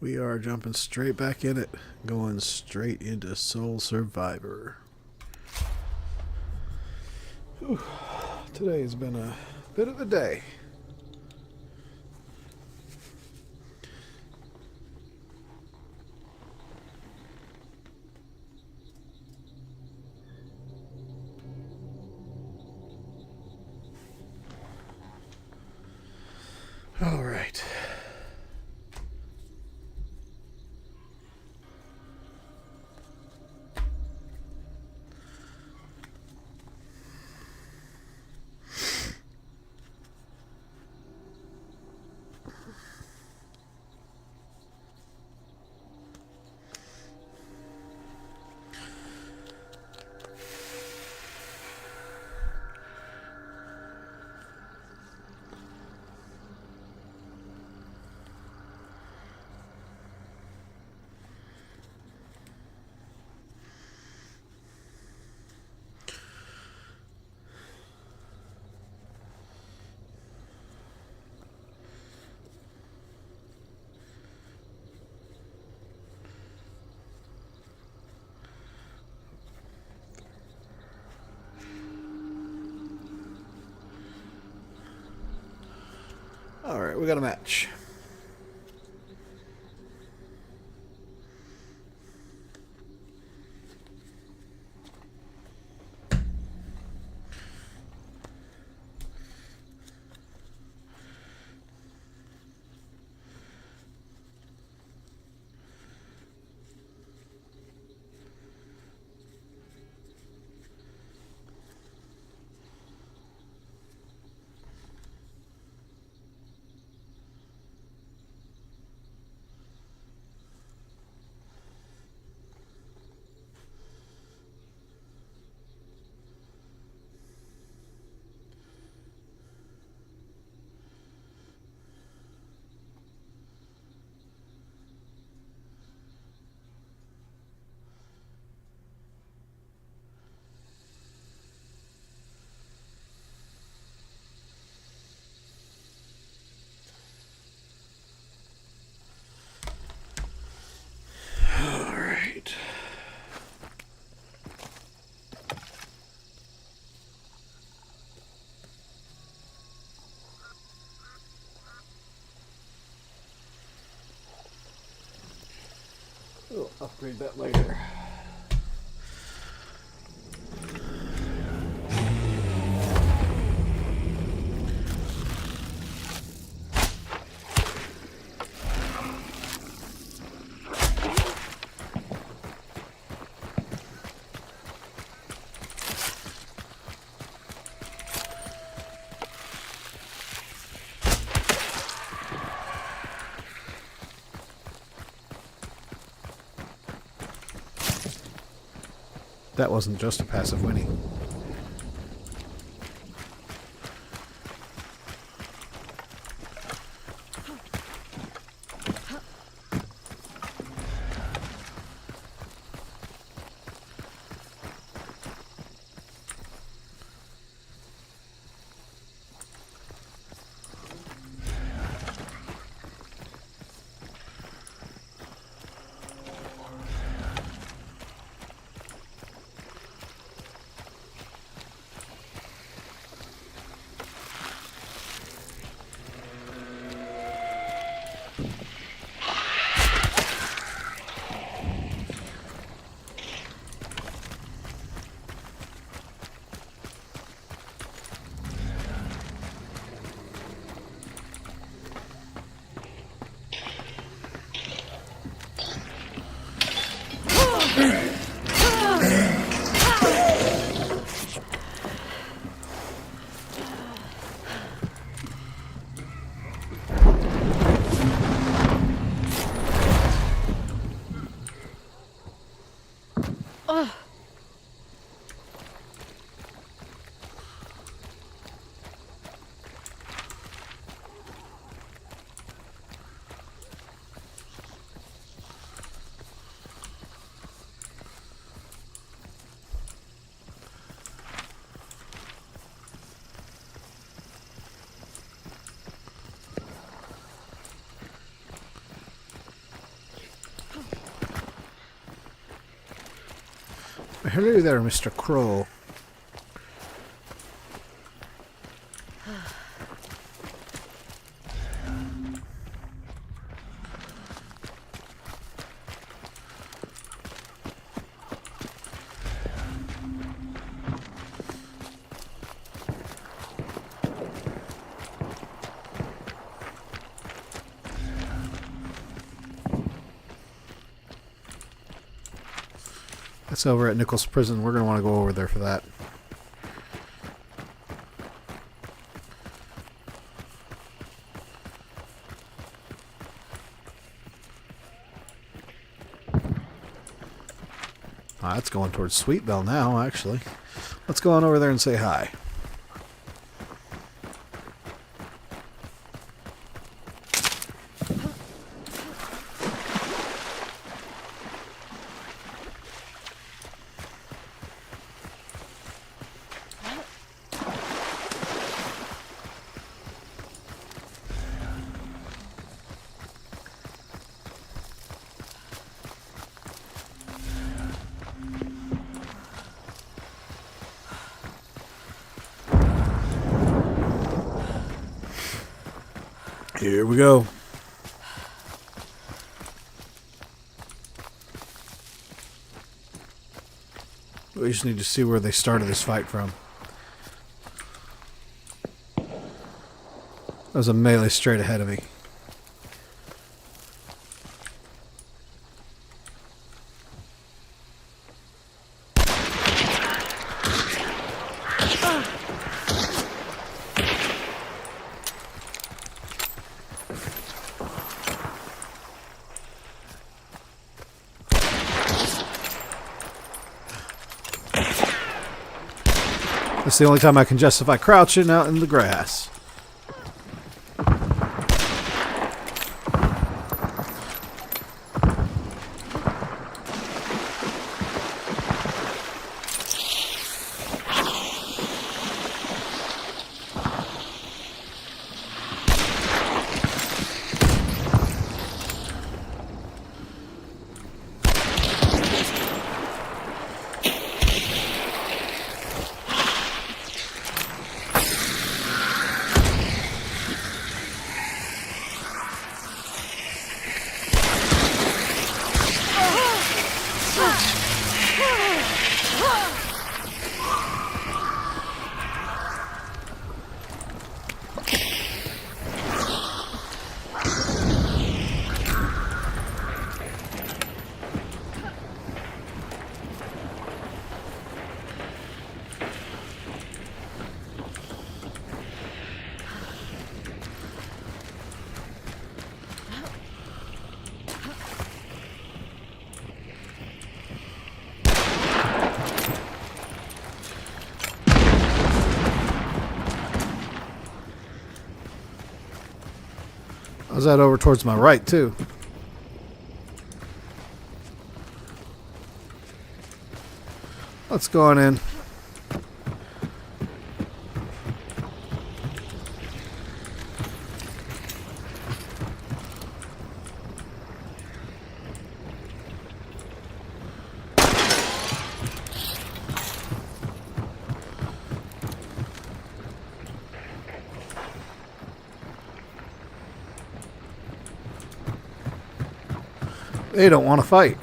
We are jumping straight back in it, going straight into Soul Survivor. Whew. Today has been a bit of a day. All right. All right, we got a match. All right. We'll upgrade that later. That wasn't just a passive winning. Hello there, Mr. Crow. That's over at Nichols Prison. We're going to want to go over there for that. That's going towards Sweet Bell now, actually. Let's go on over there and say hi. Here we go. We just need to see where they started this fight from. That was a melee straight ahead of me. That's the only time I can justify crouching out in the grass. How's that over towards my right, too? Let's go on in. They don't want to fight.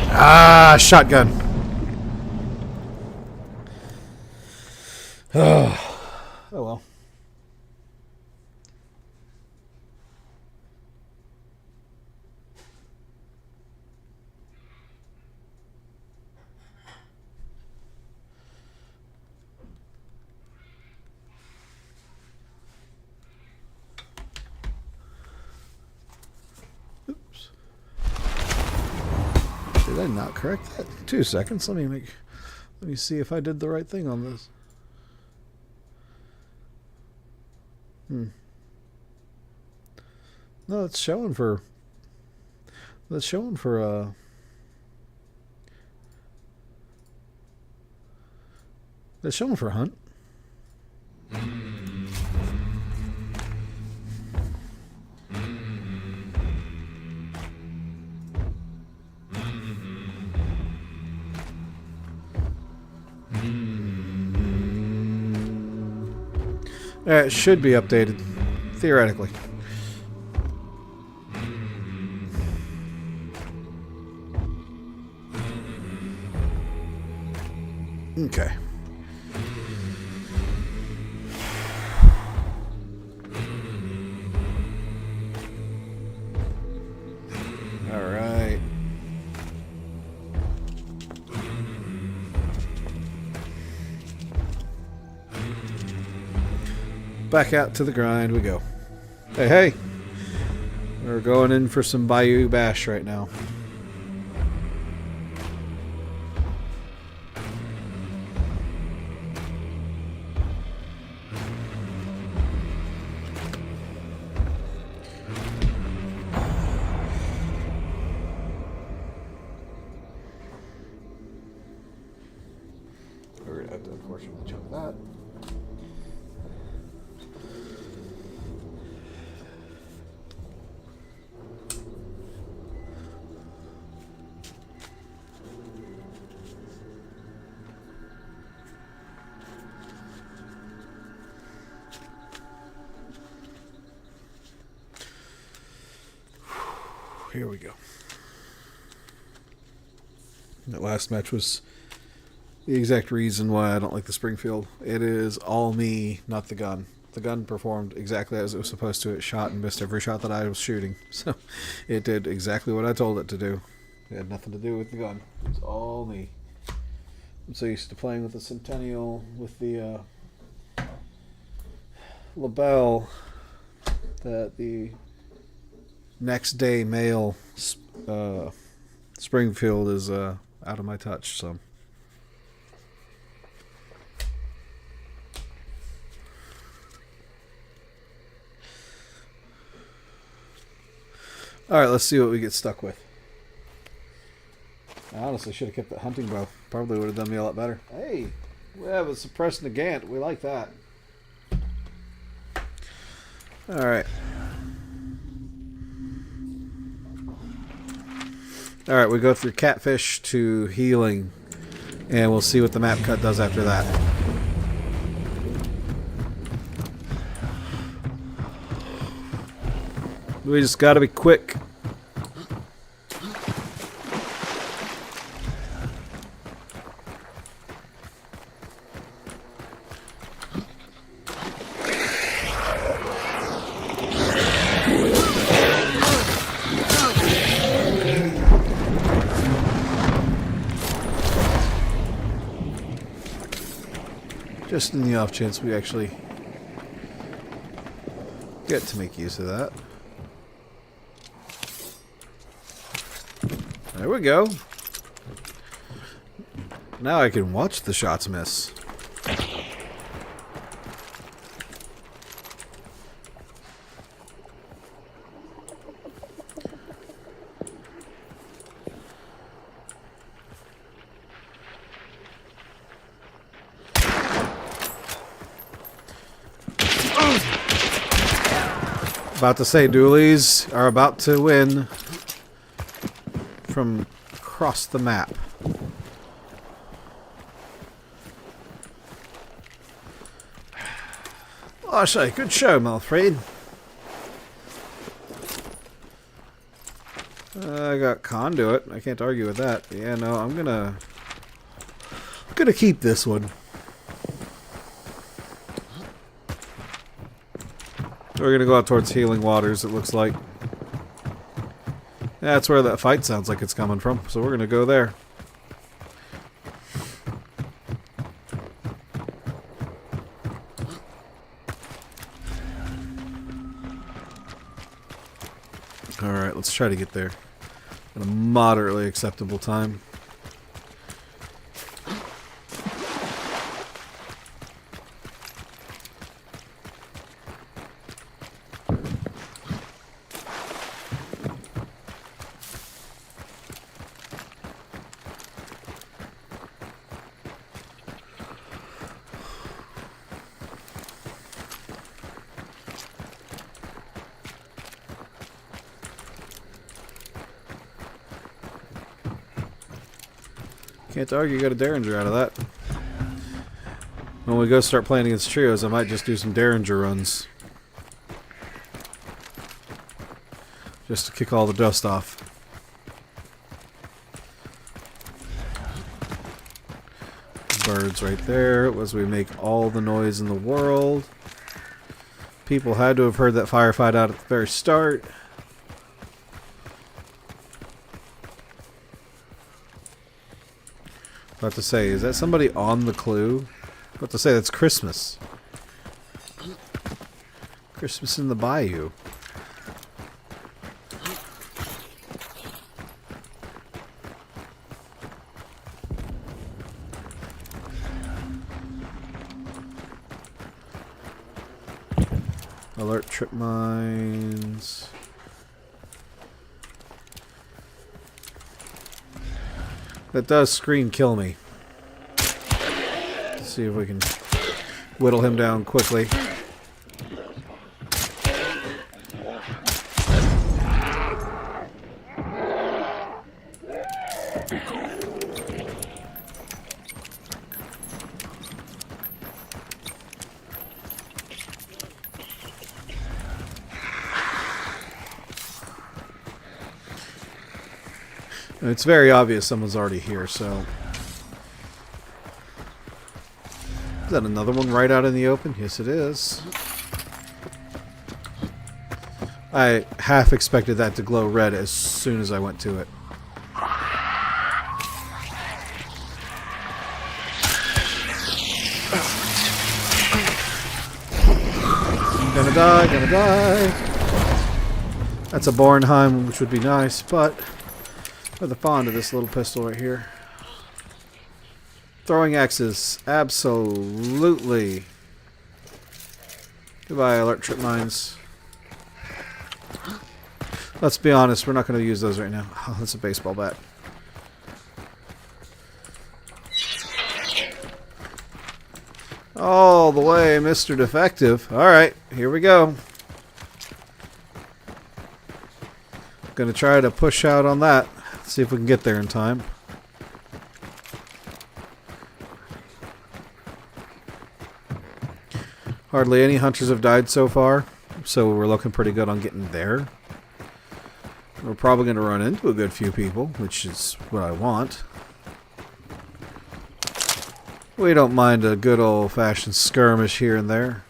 Ah, shotgun. Oh well. Oops. Did I not correct that? 2 seconds. Let me see if I did the right thing on this. No, it's showing for. That's showing for. That's showing for hunt. It should be updated, theoretically. Okay. All right. Back out to the grind we go. Hey, hey. We're going in for some Bayou Bash right now. We're going to have to unfortunately choke that. Here we go. That last match was the exact reason why I don't like the Springfield. It is all me, not the gun. The gun performed exactly as it was supposed to. It shot and missed every shot that I was shooting. So it did exactly what I told it to do. It had nothing to do with the gun. It's all me. I'm so used to playing with the Centennial, with the LaBelle, that the next day mail Springfield is out of my touch. So all right, let's see what we get stuck with. I honestly should have kept that hunting bow. Probably would have done me a lot better. Hey, we have a suppressed Nagant. We like that. All right. All right, we go through catfish to healing, and we'll see what the map cut does after that. We just got to be quick. Just in the off chance we actually get to make use of that. There we go. Now I can watch the shots miss. About to say, Doolies are about to win from across the map. Oh, I say, good show, Malfred. I got conduit. I can't argue with that. Yeah, no, I'm gonna keep this one. We're gonna go out towards Healing Waters, it looks like. That's where that fight sounds like it's coming from, so we're gonna go there. Alright, let's try to get there at a moderately acceptable time. Can't argue, you got a Derringer out of that. When we go start playing against trios, I might just do some Derringer runs. Just to kick all the dust off. Birds right there as we make all the noise in the world. People had to have heard that firefight out at the very start. About to say, is that somebody on the clue? About to say, that's Christmas. Christmas in the bayou. Alert trip mines. That does screen kill me. Let's see if we can whittle him down quickly. It's very obvious someone's already here, so... Is that another one right out in the open? Yes, it is. I half expected that to glow red as soon as I went to it. Gonna die, gonna die. That's a Bornheim, which would be nice, but... I'm fond of this little pistol right here. Throwing axes. Absolutely. Goodbye, alert trip mines. Let's be honest, we're not going to use those right now. Oh, that's a baseball bat. All the way, Mr. Defective. Alright, here we go. Gonna try to push out on that. See if we can get there in time. Hardly any hunters have died so far, so we're looking pretty good on getting there. We're probably going to run into a good few people, which is what I want. We don't mind a good old-fashioned skirmish here and there.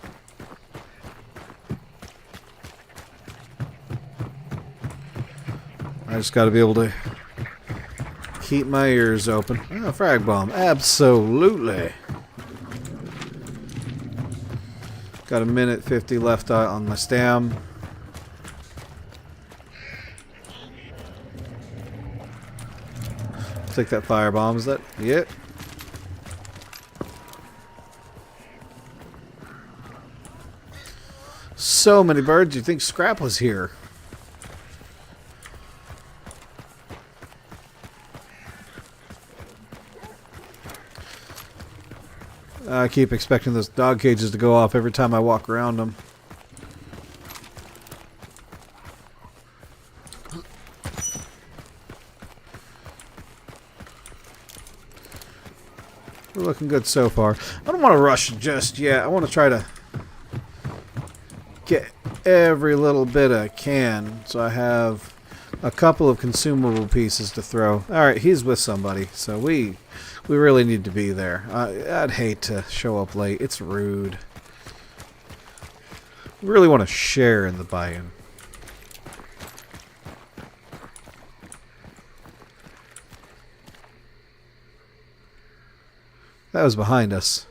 I just got to be able to keep my ears open. Oh, frag bomb. Absolutely. Got a minute 50 left on my stam. Take that firebomb. Is that it? So many birds. You'd think Scrap was here. I keep expecting those dog cages to go off every time I walk around them. We're looking good so far. I don't want to rush just yet. I want to try to get every little bit I can, so I have a couple of consumable pieces to throw. Alright, he's with somebody, so we really need to be there. I'd hate to show up late. It's rude. We really want to share in the buy-in. That was behind us.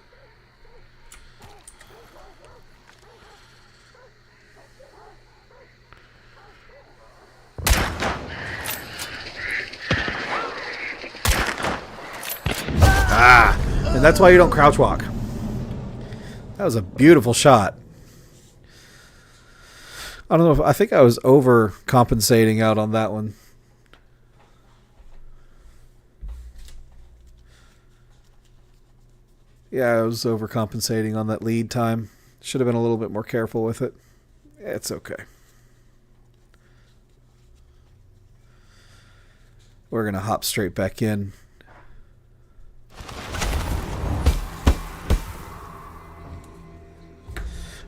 Ah! And that's why you don't crouch walk. That was a beautiful shot. I don't know if I think I was overcompensating out on that one. Yeah, I was overcompensating on that lead time. Should have been a little bit more careful with it. It's okay. We're going to hop straight back in.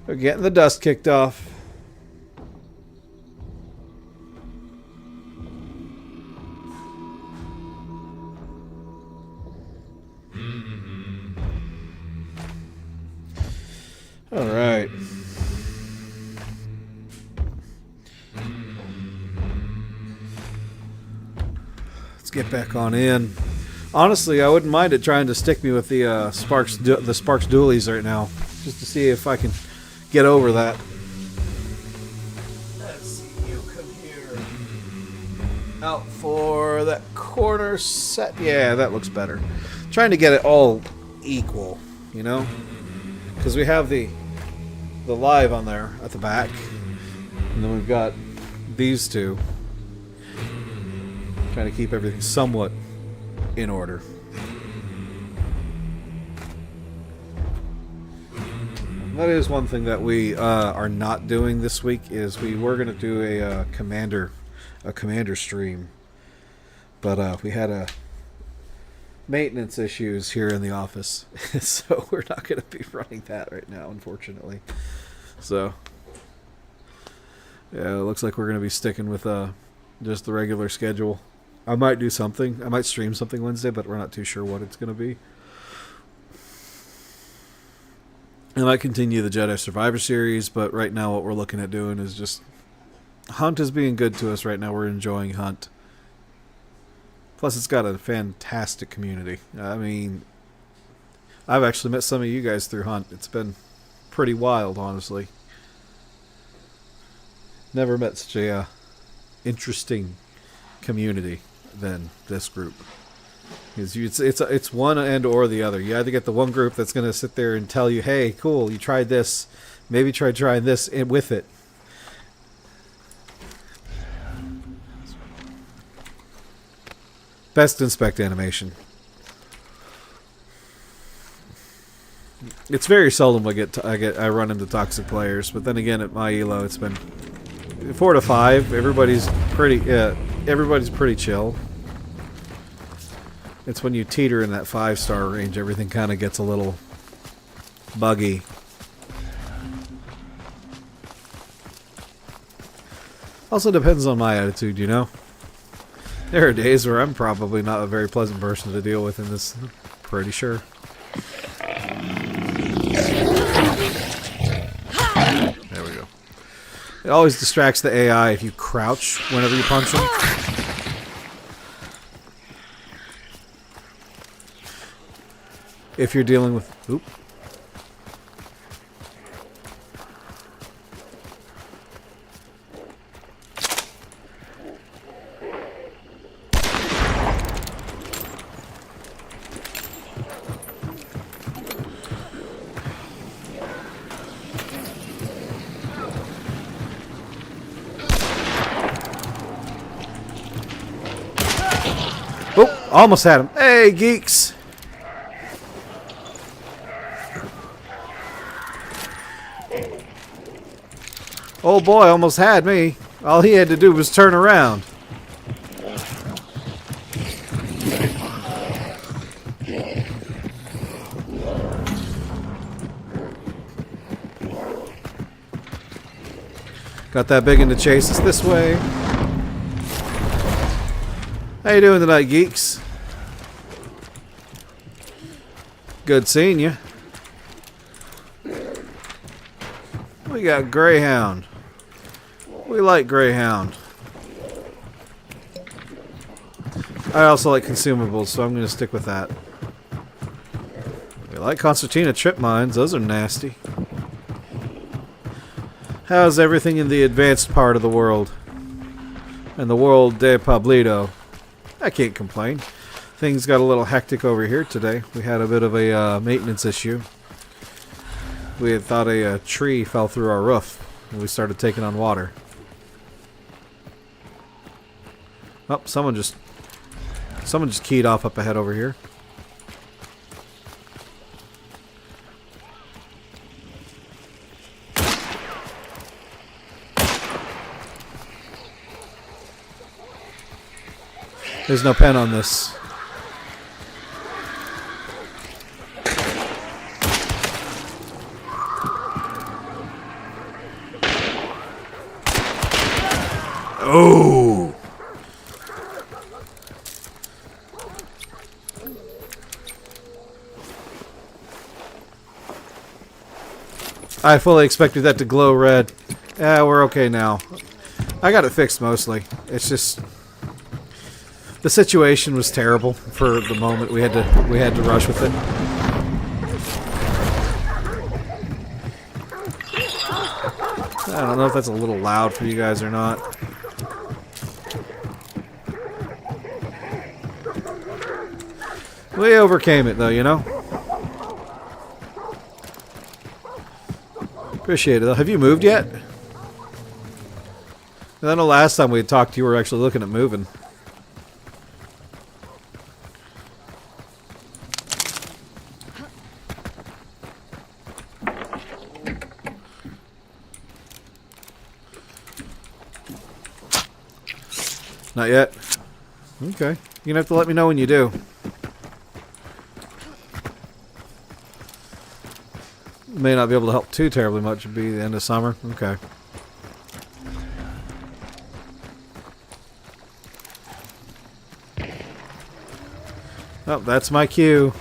They're getting the dust kicked off. All right. Let's get back on in. Honestly, I wouldn't mind it trying to stick me with the Sparks dualies right now, just to see if I can get over that. Let's see you come here. Out for that corner set. Yeah, that looks better. Trying to get it all equal, you know, because we have the live on there at the back, and then we've got these two. Trying to keep everything somewhat in order. That is one thing that we are not doing this week. Is we were going to do a commander stream, but we had maintenance issues here in the office, so we're not going to be running that right now, unfortunately. So yeah, it looks like we're going to be sticking with just the regular schedule. I might do something. I might stream something Wednesday, but we're not too sure what it's going to be. I might continue the Jedi Survivor series, but right now what we're looking at doing is just... Hunt is being good to us right now. We're enjoying Hunt. Plus, it's got a fantastic community. I mean, I've actually met some of you guys through Hunt. It's been pretty wild, honestly. Never met such a interesting community than this group. It's one end or the other. You either get the one group that's going to sit there and tell you, hey, cool, you tried this, maybe try trying this with it. Best inspect animation. It's very seldom I run into toxic players, but then again at my elo it's been 4 to 5. Everybody's pretty chill. It's when you teeter in that 5-star range, everything kind of gets a little buggy. Also depends on my attitude, you know. There are days where I'm probably not a very pleasant person to deal with in this, pretty sure. There we go. It always distracts the AI if you crouch whenever you punch them. If you're dealing with... Oop. Oh, almost had him. Hey, geeks! Oh boy, almost had me. All he had to do was turn around. Got that big one to chase us this way. How you doing tonight, geeks? Good seeing you. We got Greyhound. We like Greyhound. I also like consumables, so I'm going to stick with that. We like concertina trip mines. Those are nasty. How's everything in the advanced part of the world? And the world de Pablito? I can't complain. Things got a little hectic over here today. We had a bit of a maintenance issue. We had thought a tree fell through our roof, and we started taking on water. Oh, someone just keyed off up ahead over here. There's no pen on this. Oh! I fully expected that to glow red. Yeah, we're okay now. I got it fixed mostly. It's just the situation was terrible for the moment. We had to rush with it. I don't know if that's a little loud for you guys or not. We overcame it though, you know? Appreciate it. Have you moved yet? I know last time we had talked, you were actually looking at moving. Not yet? Okay. You're gonna have to let me know when you do. May not be able to help too terribly much. It'd be the end of summer. Okay. Oh, that's my cue.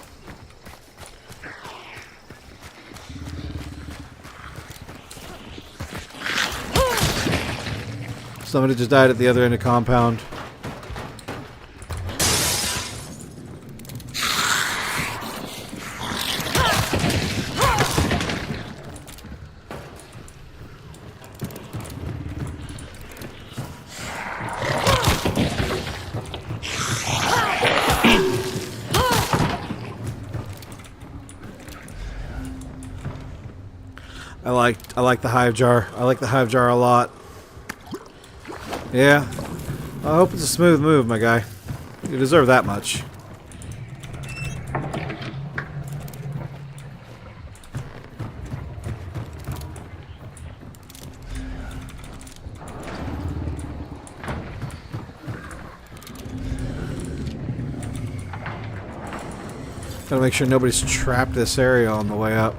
Somebody just died at the other end of compound. I like the hive jar. I like the hive jar a lot. Yeah. I hope it's a smooth move, my guy. You deserve that much. Gotta make sure nobody's trapped this area on the way up.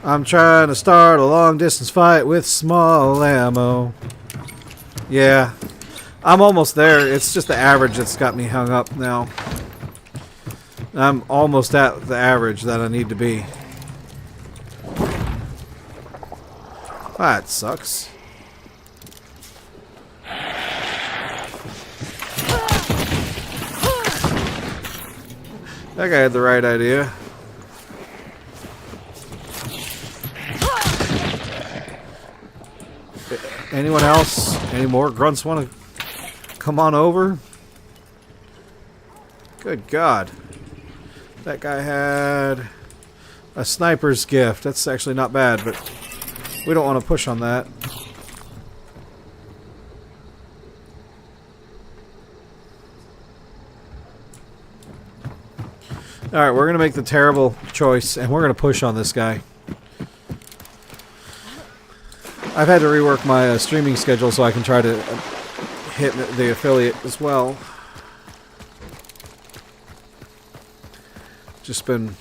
I'm trying to start a long-distance fight with small ammo. Yeah, I'm almost there. It's just the average that's got me hung up now. I'm almost at the average that I need to be. That sucks. That guy had the right idea. Anyone else? Any more grunts want to come on over? Good God. That guy had a sniper's gift. That's actually not bad, but we don't want to push on that. Alright, we're going to make the terrible choice, and we're going to push on this guy. I've had to rework my streaming schedule so I can try to hit the affiliate as well. Just been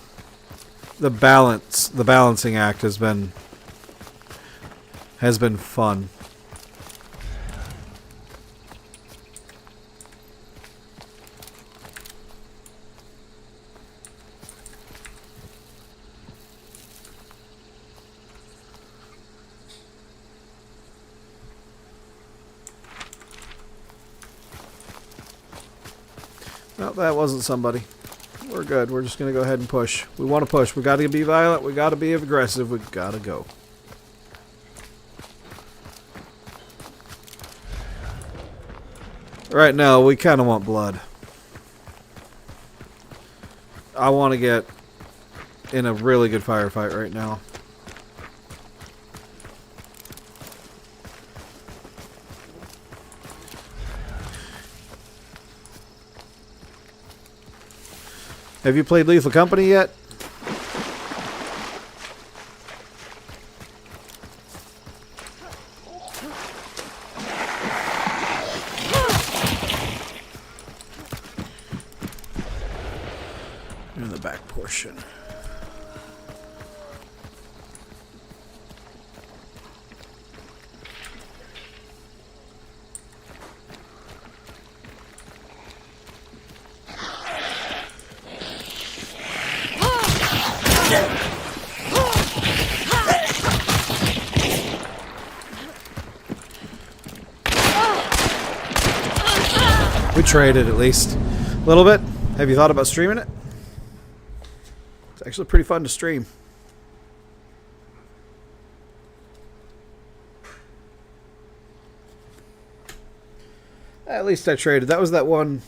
the balancing act has been fun. No, that wasn't somebody. We're good. We're just going to go ahead and push. We want to push. We got to be violent. We got to be aggressive. We got to go. Right now, we kind of want blood. I want to get in a really good firefight right now. Have you played Lethal Company yet? in the back portion. We traded at least a little bit. Have you thought about streaming it? It's actually pretty fun to stream. At least I traded. That was that one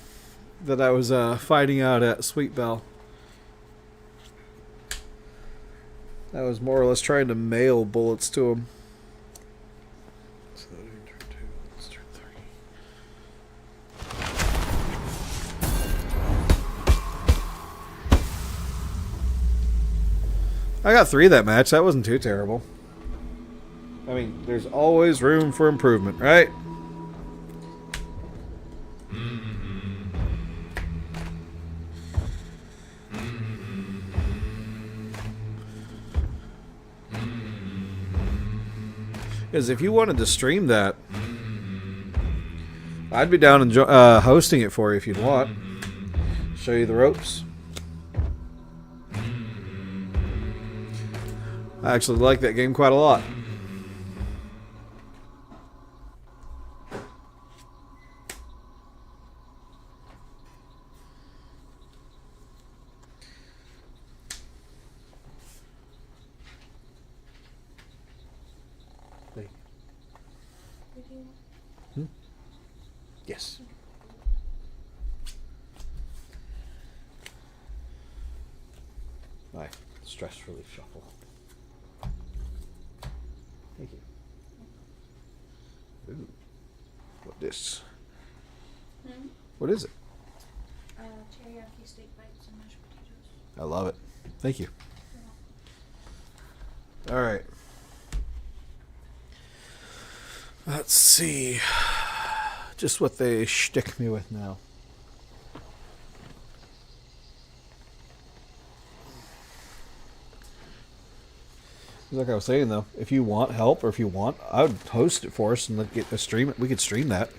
that I was fighting out at Sweet Bell. I was more or less trying to mail bullets to him. So turn 2, let's turn 3. I got 3 that match. That wasn't too terrible. I mean, there's always room for improvement, right? Because if you wanted to stream that, I'd be down and hosting it for you if you'd want. Show you the ropes. I actually like that game quite a lot. Yes. My stress relief shuffle. Thank you. Ooh. What this? What is it? Teriyaki steak bites and mashed potatoes. I love it. Thank you. All right. Let's see. Just what they shtick me with now. Like I was saying though, if you want help or if you want, I would host it for us and get a stream it. We could stream that.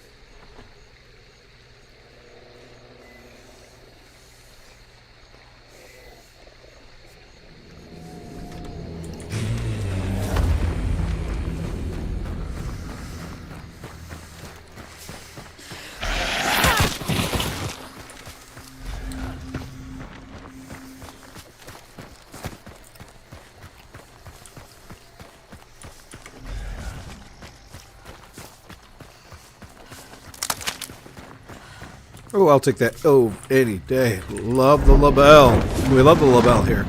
Oh, I'll take that. Oh, any day. Love the label. We love the label here.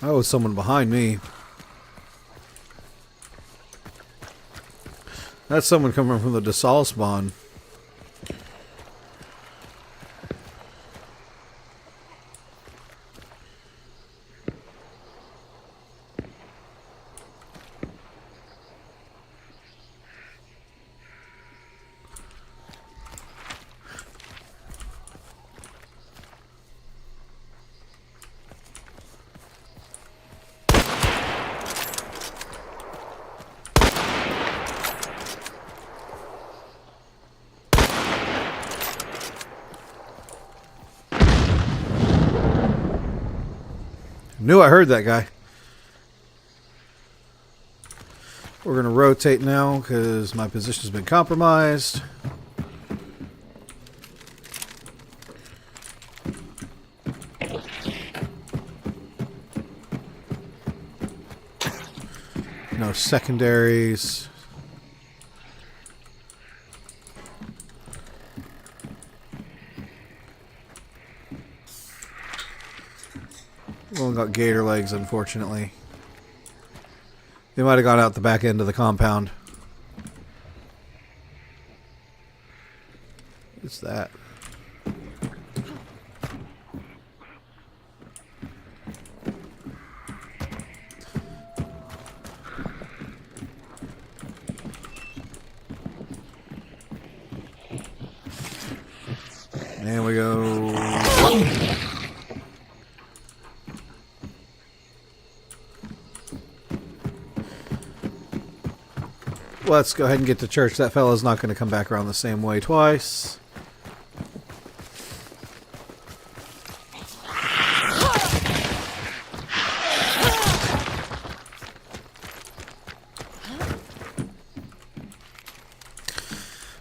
Oh, someone behind me. That's someone coming from the Desal spawn. Knew I heard that guy. We're going to rotate now because my position's been compromised. No secondaries. Well, got gator legs, unfortunately. They might have gone out the back end of the compound. What's that? And we go. Let's go ahead and get to church. That fella's not going to come back around the same way twice.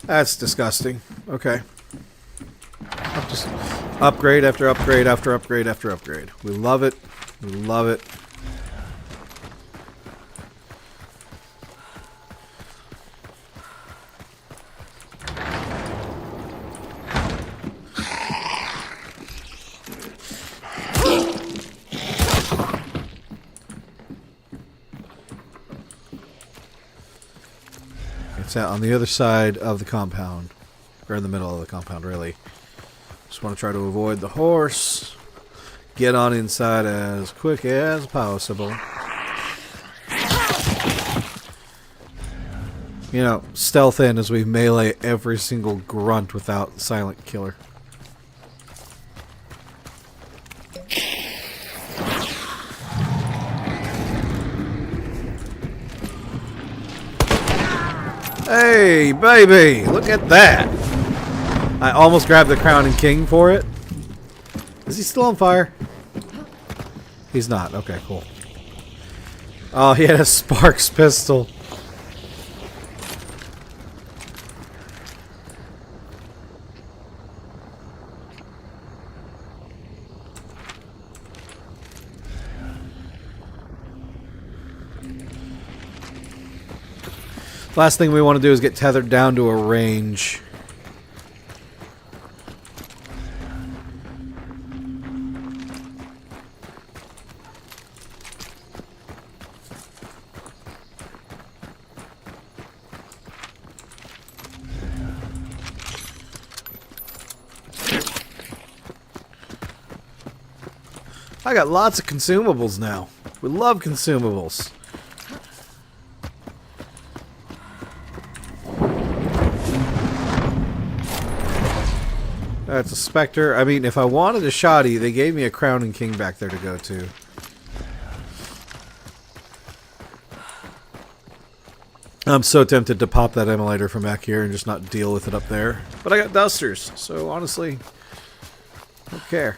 That's disgusting. Okay. Just upgrade after upgrade after upgrade after upgrade. We love it. We love it. It's out on the other side of the compound. Or in the middle of the compound, really. Just want to try to avoid the horse. Get on inside as quick as possible. You know, stealth in as we melee every single grunt without silent killer. Hey, baby! Look at that! I almost grabbed the crown and king for it. Is he still on fire? He's not. Okay, cool. Oh, he had a Sparks pistol. Last thing we want to do is get tethered down to a range. I got lots of consumables now. We love consumables. That's a Spectre. I mean, if I wanted a shoddy, they gave me a Crown and King back there to go to. I'm so tempted to pop that emulator from back here and just not deal with it up there. But I got dusters, so honestly, I don't care.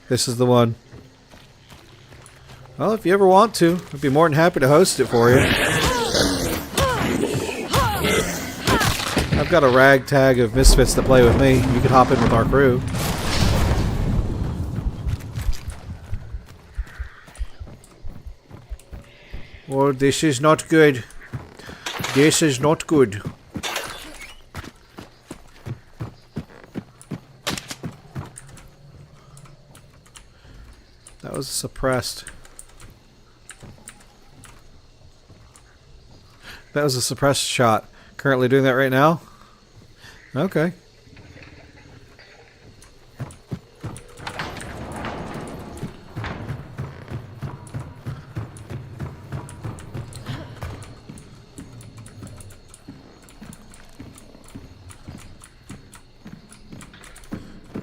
This is the one. Well, if you ever want to, I'd be more than happy to host it for you. I've got a ragtag of misfits that play with me. You could hop in with our crew. Oh, this is not good. This is not good. That was suppressed. That was a suppressed shot. Currently doing that right now? Okay.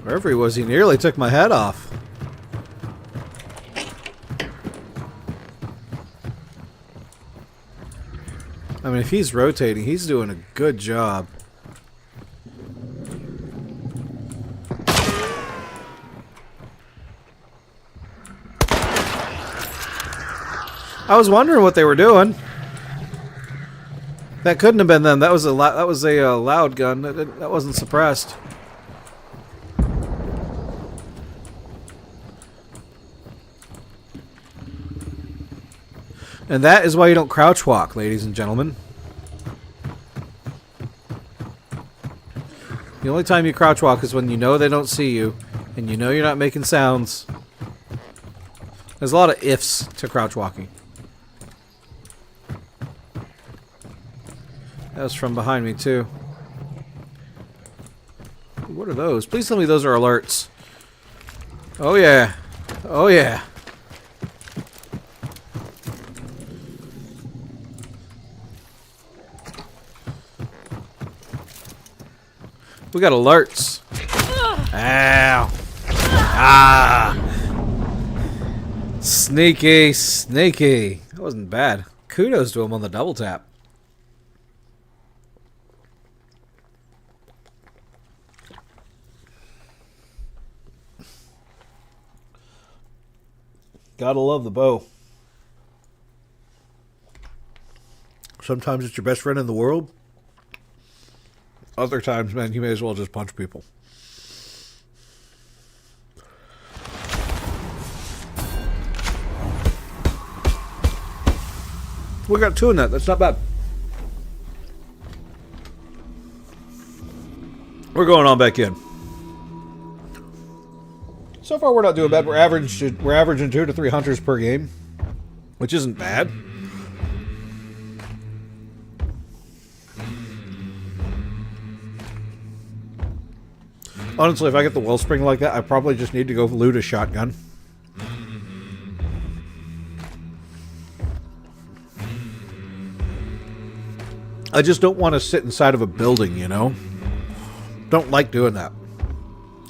Wherever he was, he nearly took my head off. I mean, if he's rotating, he's doing a good job. I was wondering what they were doing. That couldn't have been them. That was a loud gun. That wasn't suppressed. And that is why you don't crouch walk, ladies and gentlemen. The only time you crouch walk is when you know they don't see you, and you know you're not making sounds. There's a lot of ifs to crouch walking. That was from behind me, too. What are those? Please tell me those are alerts. Oh, yeah. Oh, yeah. We got alerts. Ow. Ah. Sneaky, sneaky. That wasn't bad. Kudos to him on the double tap. Gotta love the bow. Sometimes it's your best friend in the world. Other times, man, you may as well just punch people. We got 2 in that. That's not bad. We're going on back in. So far, we're not doing bad. We're averaging 2 to 3 hunters per game, which isn't bad. Honestly, if I get the wellspring like that, I probably just need to go loot a shotgun. I just don't want to sit inside of a building, you know? Don't like doing that.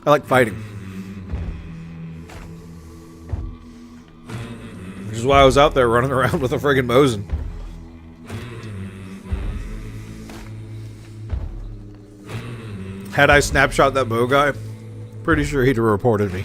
I like fighting. Which is why I was out there running around with a friggin' Mosin. Had I snapshot that bow guy, pretty sure he'd have reported me.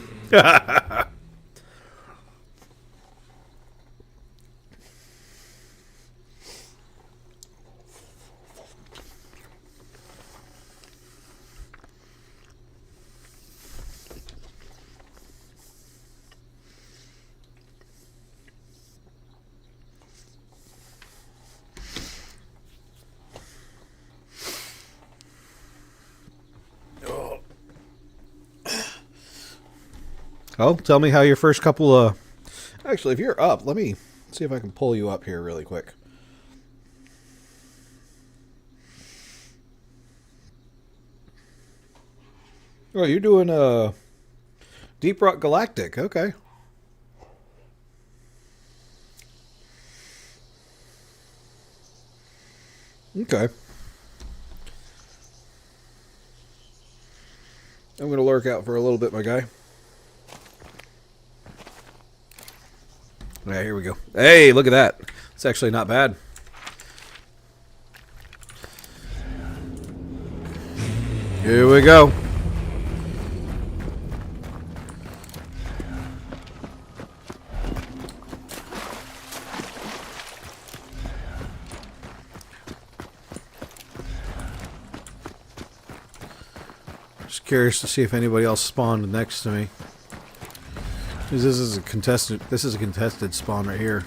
Oh, tell me how your first couple of... Actually, if you're up, let me see if I can pull you up here really quick. Oh, you're doing Deep Rock Galactic. Okay. Okay. I'm going to lurk out for a little bit, my guy. Yeah, here we go. Hey, look at that. It's actually not bad. Here we go. Just curious to see if anybody else spawned next to me. This is a contested spawn right here.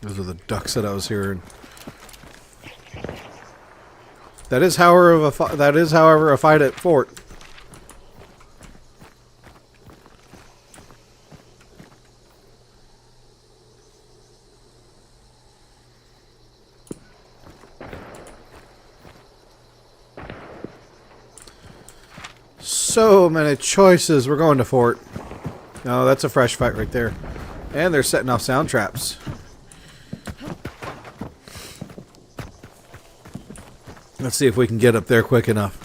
Those are the ducks that I was hearing. That is, however, a fight at fort. So many choices. We're going to fort. No, that's a fresh fight right there. And they're setting off sound traps. Let's see if we can get up there quick enough.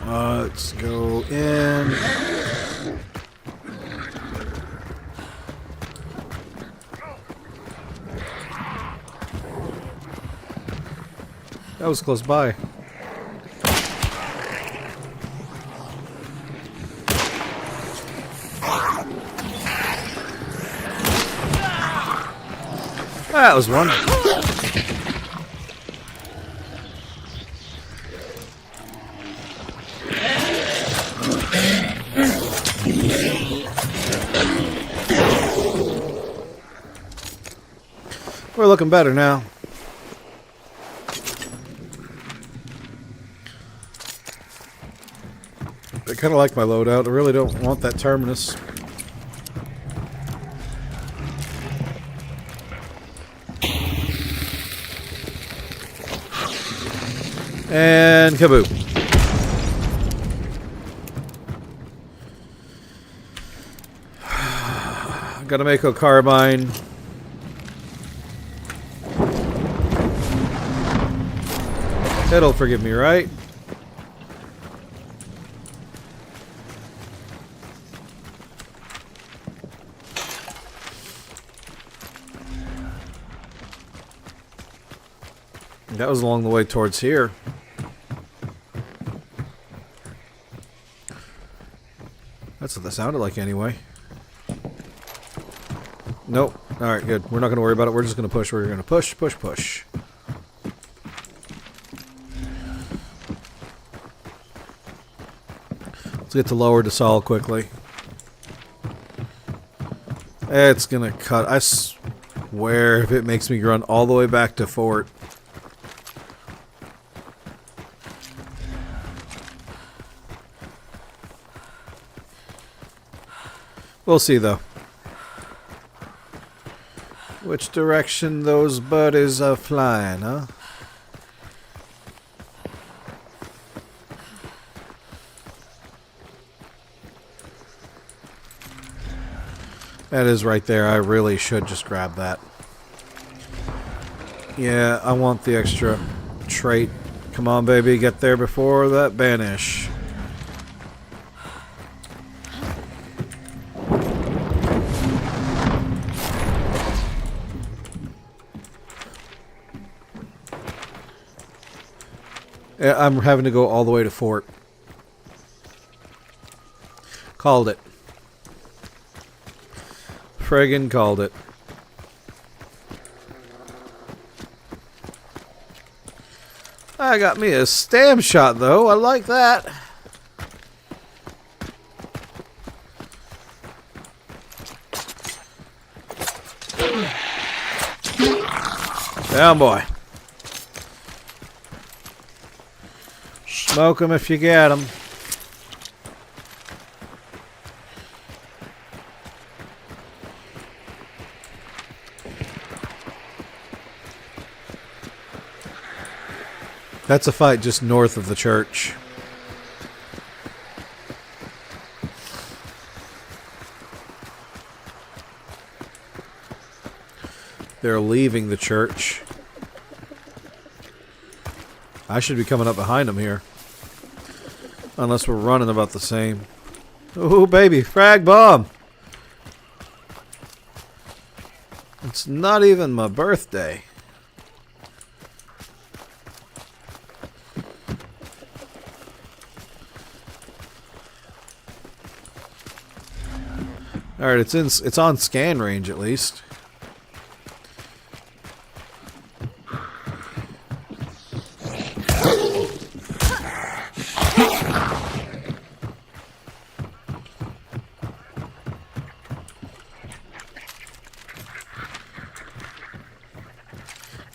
Let's go in. That was close by. That was one. We're looking better now. I kind of like my loadout. I really don't want that terminus. And kaboom. Gotta make a carbine. It'll forgive me, right? That was along the way towards here. That's what that sounded like anyway. Nope. Alright, good. We're not going to worry about it. We're just going to push. We're going to push, push, push. Let's get to lower Desal quickly. It's going to cut. I swear if it makes me run all the way back to fort. We'll see, though. Which direction those buddies are flying, huh? That is right there. I really should just grab that. Yeah, I want the extra trait. Come on, baby. Get there before that banish. I'm having to go all the way to fort. Called it. Friggin' called it. I got me a stam shot, though. I like that. Down, boy. Smoke them if you get them. That's a fight just north of the church. They're leaving the church. I should be coming up behind them here. Unless we're running about the same. Ooh, baby. Frag bomb. It's not even my birthday. Alright, it's on scan range at least.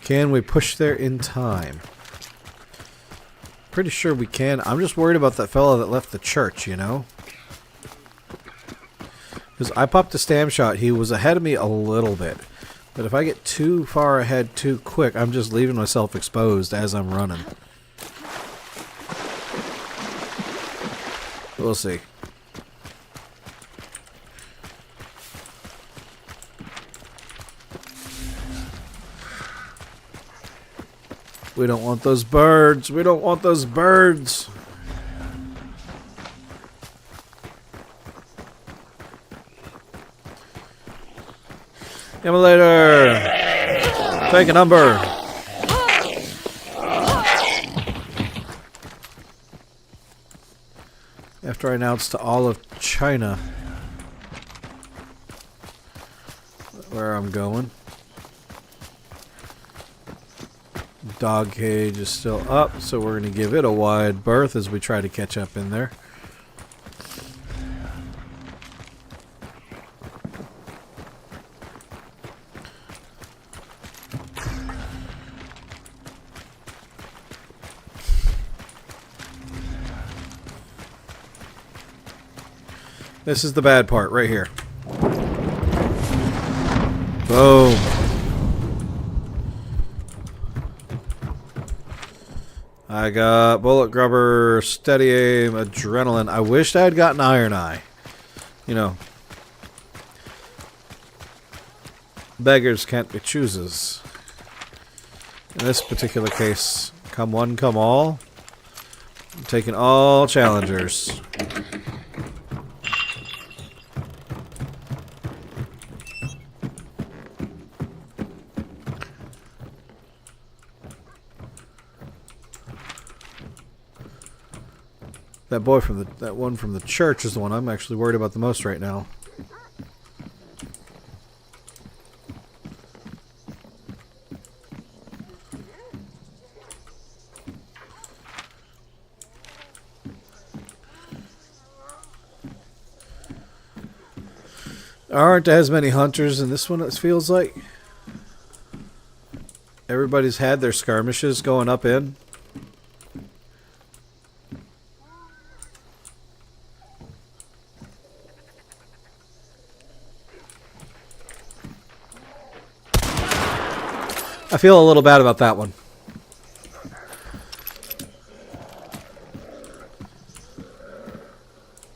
Can we push there in time? Pretty sure we can. I'm just worried about that fellow that left the church, you know? Because I popped a stam shot. He was ahead of me a little bit. But if I get too far ahead too quick, I'm just leaving myself exposed as I'm running. We'll see. We don't want those birds. We don't want those birds. Immolator. Take a number. After I announced to all of China where I'm going. Dog cage is still up, so we're going to give it a wide berth as we try to catch up in there. This is the bad part right here. Boom. I got bullet grubber, steady aim, adrenaline. I wished I had gotten iron eye. You know. Beggars can't be choosers. In this particular case, come one, come all. I'm taking all challengers. That boy from that one from the church is the one I'm actually worried about the most right now. There aren't as many hunters in this one, it feels like. Everybody's had their skirmishes going up in. I feel a little bad about that one.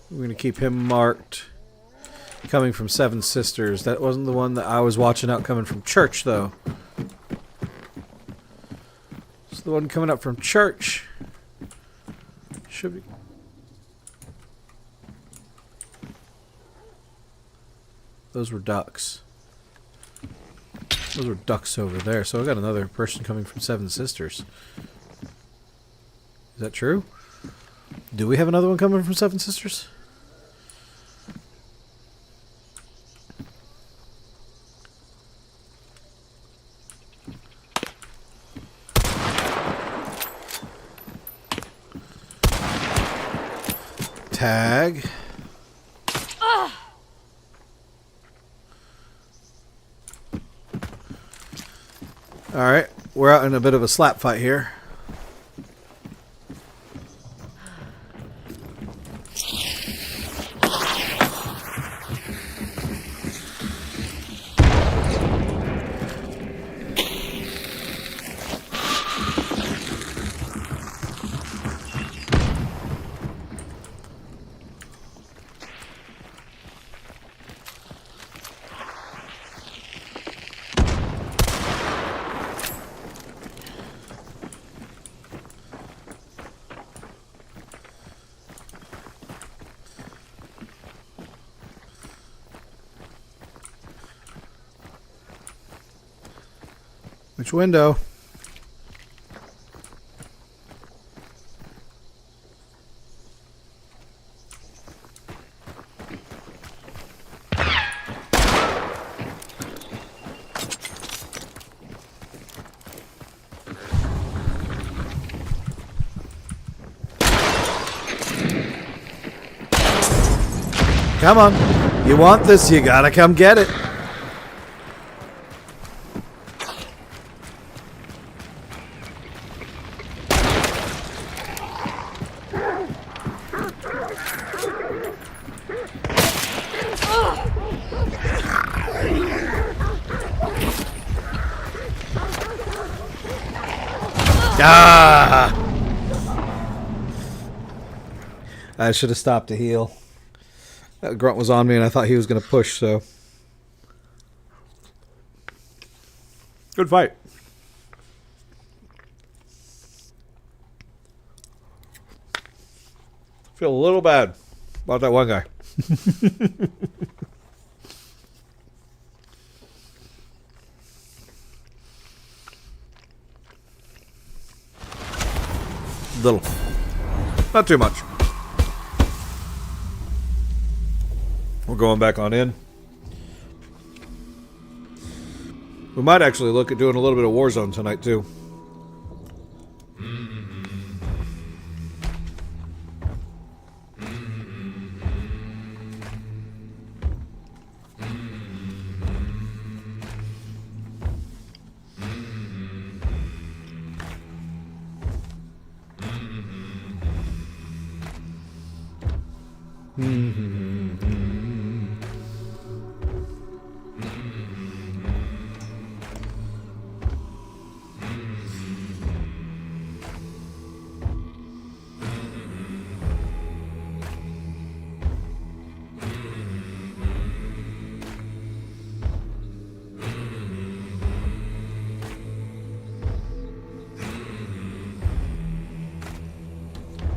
We're going to keep him marked. Coming from Seven Sisters. That wasn't the one that I was watching out coming from church, though. It's the one coming up from church. Should be. Those were ducks. Those were ducks over there. So I got another person coming from Seven Sisters. Is that true? Do we have another one coming from Seven Sisters? Tag. Alright, we're out in a bit of a slap fight here. Which window? Come on. You want this, you gotta come get it. Ah! I should have stopped to heal. That grunt was on me and I thought he was going to push, so. Good fight. Feel a little bad about that one guy. Little. Not too much. We're going back on in. We might actually look at doing a little bit of Warzone tonight, too.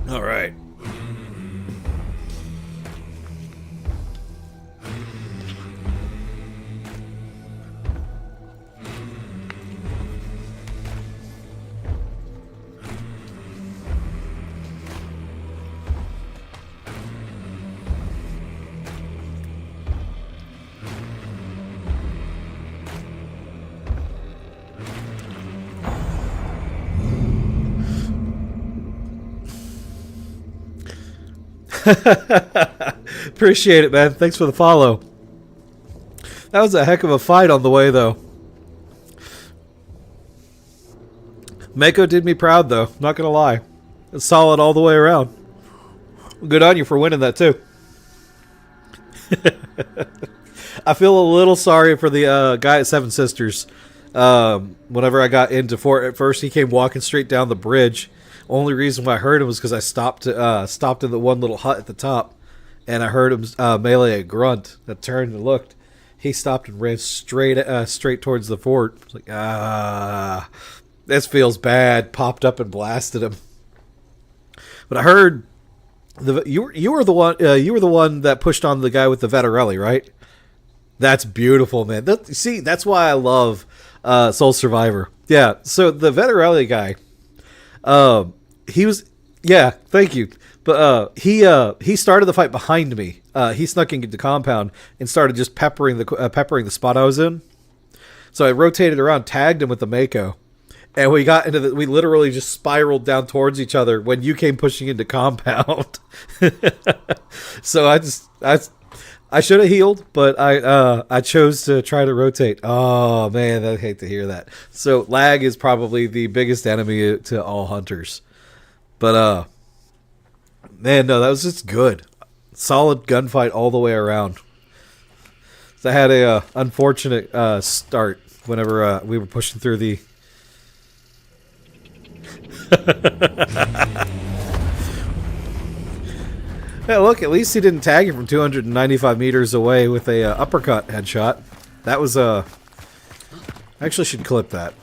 All right. Appreciate it, man. Thanks for the follow. That was a heck of a fight on the way, though. Mako did me proud, though. Not gonna lie. It's solid all the way around. Good on you for winning that, too. I feel a little sorry for the guy at Seven Sisters. Whenever I got into Fort at first, he came walking straight down the bridge. Only reason why I heard him was because I stopped in the one little hut at the top, and I heard him melee a grunt. I turned and looked. He stopped and ran straight towards the fort. I was like, this feels bad. Popped up and blasted him. But I heard you were the one that pushed on the guy with the Veterelli, right? That's beautiful, man. See, that's why I love Soul Survivor. Yeah. So the Veterelli guy. He was, yeah, thank you. But he started the fight behind me. He snuck into the compound and started just peppering the spot I was in. So I rotated around, tagged him with the Mako, and we literally just spiraled down towards each other when you came pushing into compound. So I should have healed, but I chose to try to rotate. Oh man, I hate to hear that. So lag is probably the biggest enemy to all hunters. But man, no, that was just good. Solid gunfight all the way around. So I had a unfortunate start whenever we were pushing through the. Yeah, look, at least he didn't tag you from 295 meters away with a uppercut headshot. That was I actually should clip that.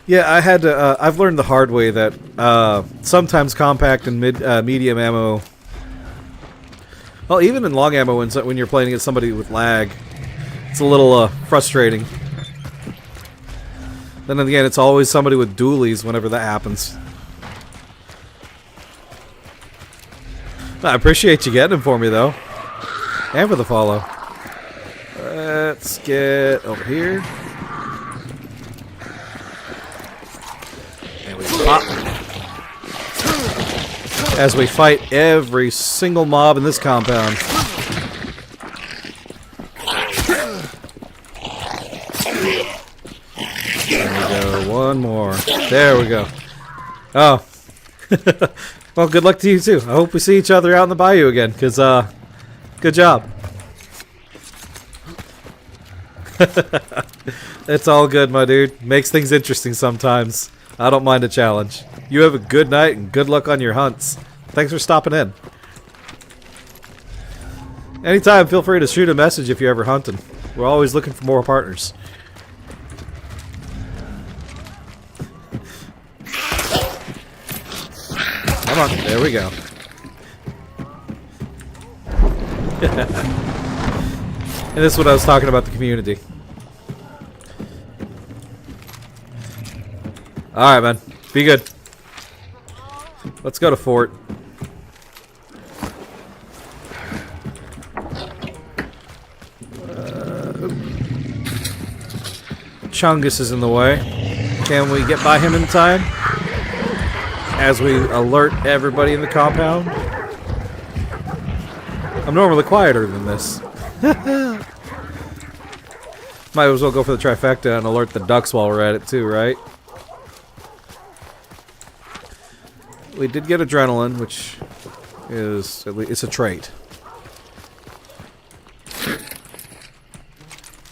Yeah, I had to. I've learned the hard way that sometimes compact and medium ammo. Well, even in long ammo, when you're playing against somebody with lag, it's a little frustrating. Then again, it's always somebody with dualies whenever that happens. I appreciate you getting them for me, though. And for the follow. Let's get over here. And we pop. As we fight every single mob in this compound. One more. There we go. Oh. Well, good luck to you, too. I hope we see each other out in the bayou again, because, good job. It's all good, my dude. Makes things interesting sometimes. I don't mind a challenge. You have a good night, and good luck on your hunts. Thanks for stopping in. Anytime, feel free to shoot a message if you're ever hunting. We're always looking for more partners. Come on, there we go. And this is what I was talking about, the community. Alright, man. Be good. Let's go to fort. Chungus is in the way. Can we get by him in time? As we alert everybody in the compound. I'm normally quieter than this. Might as well go for the trifecta and alert the ducks while we're at it too, right? We did get adrenaline, which is at least it's a trait.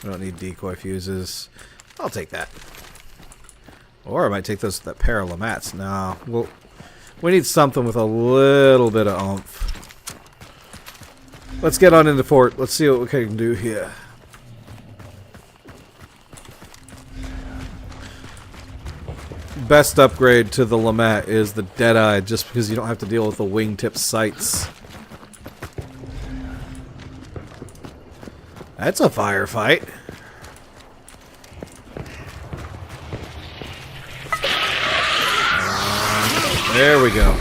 We don't need decoy fuses. I'll take that. Or I might take that pair of Lamats. No, we need something with a little bit of oomph. Let's get on into fort. Let's see what we can do here. Best upgrade to the Lamat is the Deadeye, just because you don't have to deal with the wingtip sights. That's a firefight. There we go.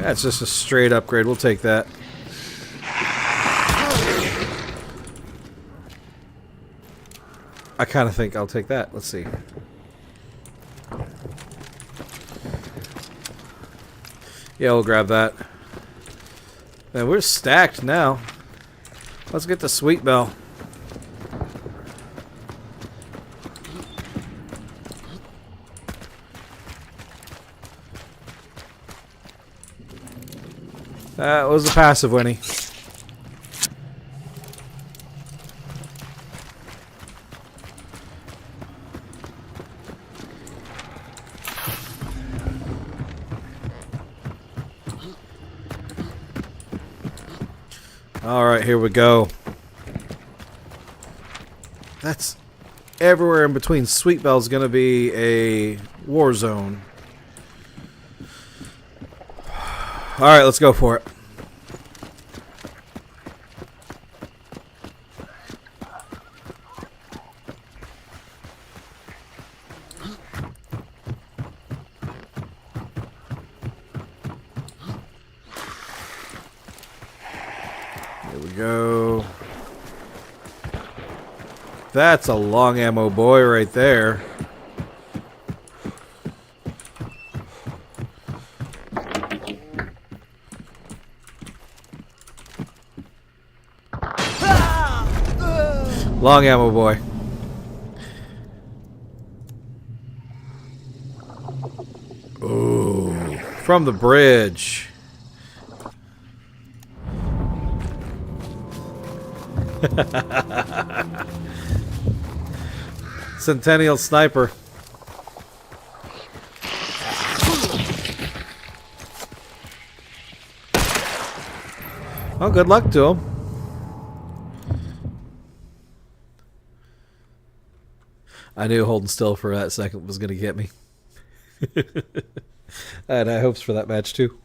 That's just a straight upgrade. We'll take that. I kind of think I'll take that. Let's see. Yeah, we'll grab that. Man, we're stacked now. Let's get the Sweet Bell. That was a passive, Winnie. Alright, here we go. That's everywhere in between. Sweet Bell's gonna be a war zone. Alright, let's go for it. Here we go. That's a long ammo boy right there. Long ammo boy. Ooh, from the bridge. Centennial sniper. Oh, good luck to him. I knew holding still for that second was going to get me. I had high hopes for that match too.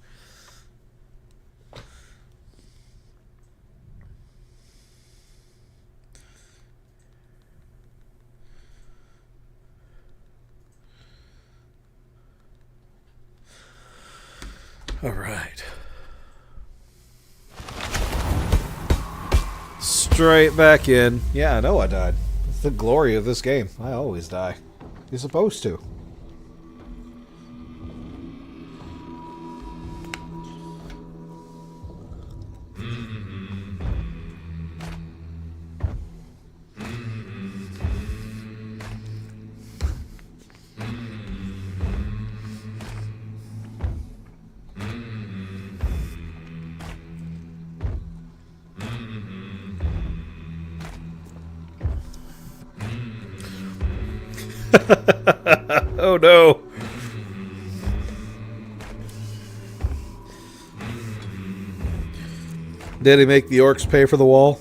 All right. Straight back in. Yeah, I know I died. It's the glory of this game. I always die. You're supposed to. Oh no. Did he make the orcs pay for the wall?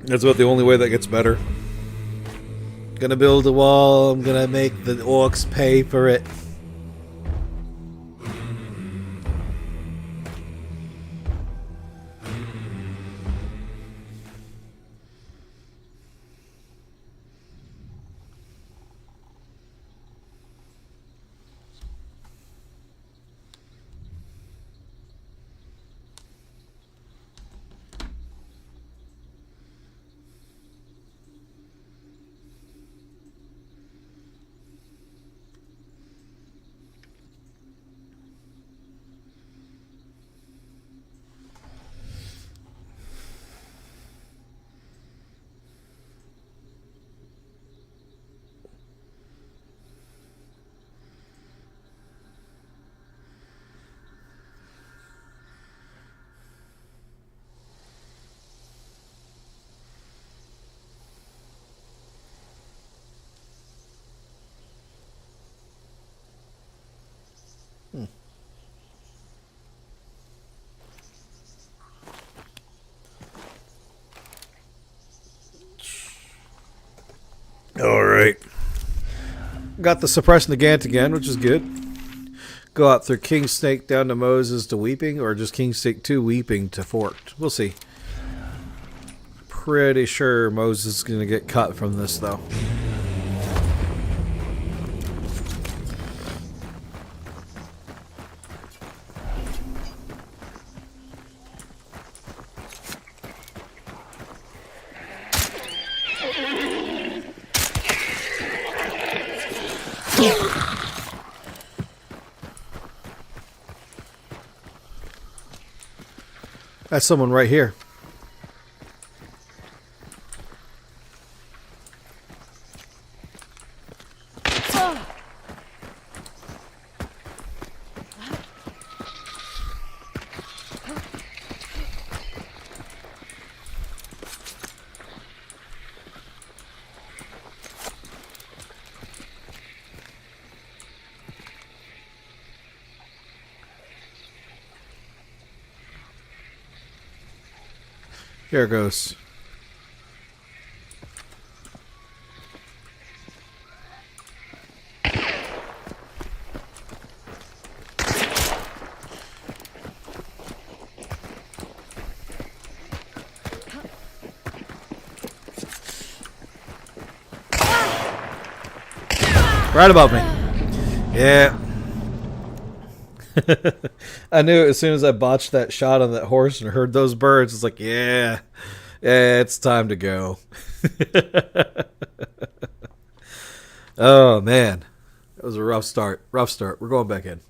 That's about the only way that gets better. Gonna build a wall, I'm gonna make the orcs pay for it. Got the suppressing the Gant again, which is good. Go out through King Snake down to Moses to Weeping, or just King Snake 2 Weeping to Forked. We'll see. Pretty sure Moses is going to get cut from this, though. That's someone right here. Here it goes. Right above me. Yeah. I knew as soon as I botched that shot on that horse and heard those birds, it's like, yeah, it's time to go. Oh, man. That was a rough start. Rough start. We're going back in.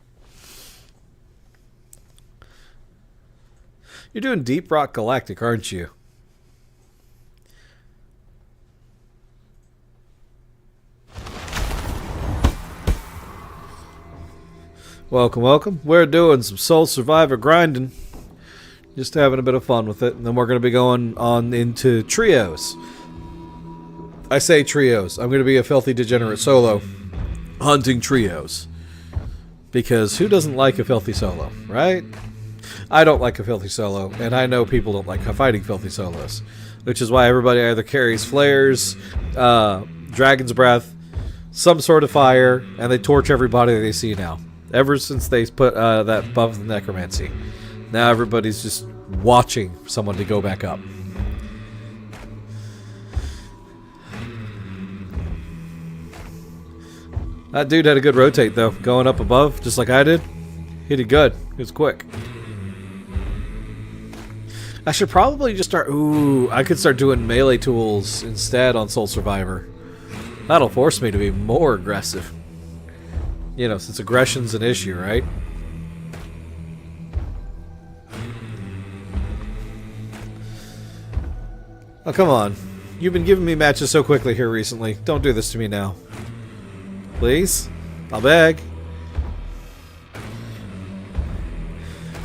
You're doing Deep Rock Galactic, aren't you? Welcome, welcome. We're doing some Soul Survivor grinding. Just having a bit of fun with it. And then we're going to be going on into trios. I say trios. I'm going to be a filthy degenerate solo hunting trios. Because who doesn't like a filthy solo, right? I don't like a filthy solo. And I know people don't like fighting filthy solos. Which is why everybody either carries flares, Dragon's Breath, some sort of fire, and they torch everybody they see now. Ever since they put that buff of necromancy. Now everybody's just watching someone to go back up. That dude had a good rotate, though. Going up above, just like I did. He did good. He was quick. I should probably just start... Ooh, I could start doing melee tools instead on Soul Survivor. That'll force me to be more aggressive. You know, since aggression's an issue, right? Oh, come on. You've been giving me matches so quickly here recently. Don't do this to me now. Please? I'll beg.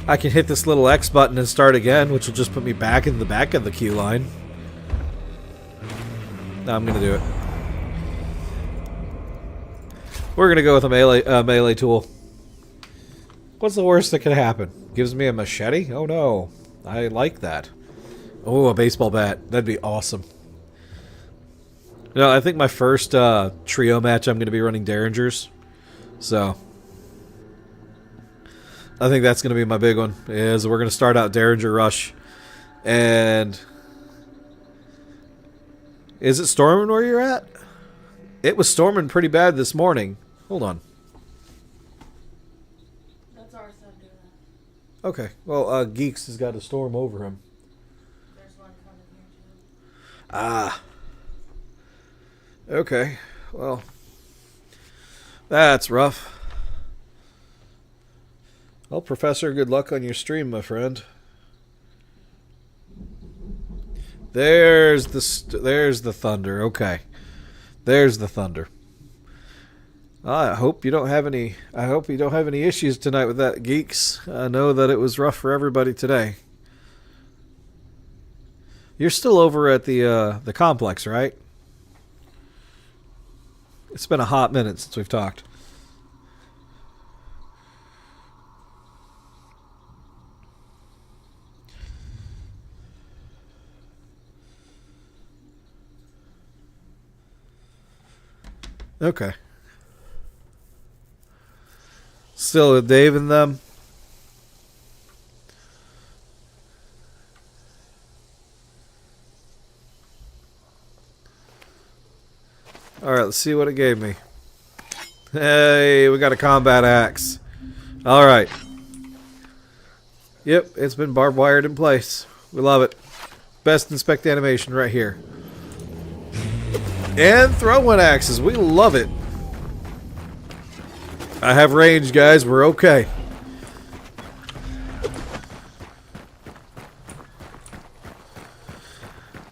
I can hit this little X button and start again, which will just put me back in the back of the queue line. No, I'm going to do it. We're going to go with a melee tool. What's the worst that could happen? Gives me a machete? Oh no. I like that. Oh, a baseball bat. That'd be awesome. You know, I think my first trio match I'm going to be running Derringers. So, I think that's going to be my big one. Is we're going to start out Derringer Rush. And is it storming where you're at? It was storming pretty bad this morning. Hold on. That's our son doing that. Okay. Well, Geeks has got a storm over him. There's one coming here too. Ah. Okay. Well, that's rough. Well, Professor, good luck on your stream, my friend. There's the thunder. Okay. There's the thunder. I hope you don't have any. I hope you don't have any issues tonight with that, Geeks. I know that it was rough for everybody today. You're still over at the complex, right? It's been a hot minute since we've talked. Okay. Still with Dave and them. Alright, let's see what it gave me. Hey, we got a combat axe. Alright. Yep, it's been barbed wired in place. We love it. Best inspect animation right here. And throwing axes. We love it. I have range, guys. We're okay.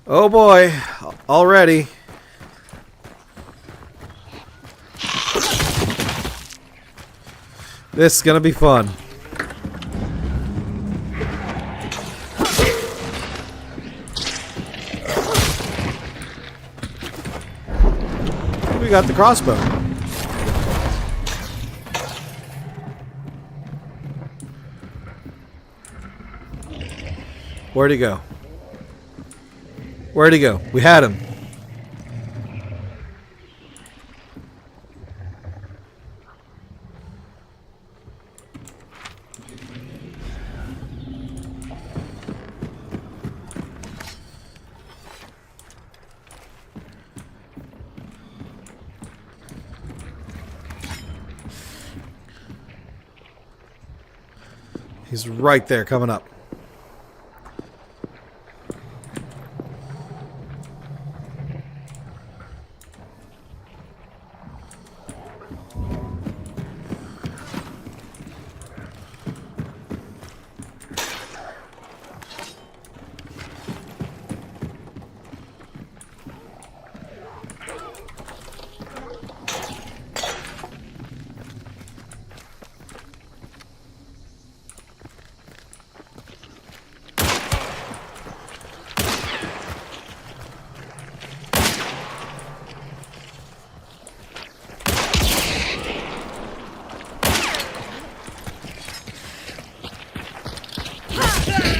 Oh boy. Already. This is gonna be fun. We got the crossbow. Where'd he go? Where'd he go? We had him. He's right there coming up.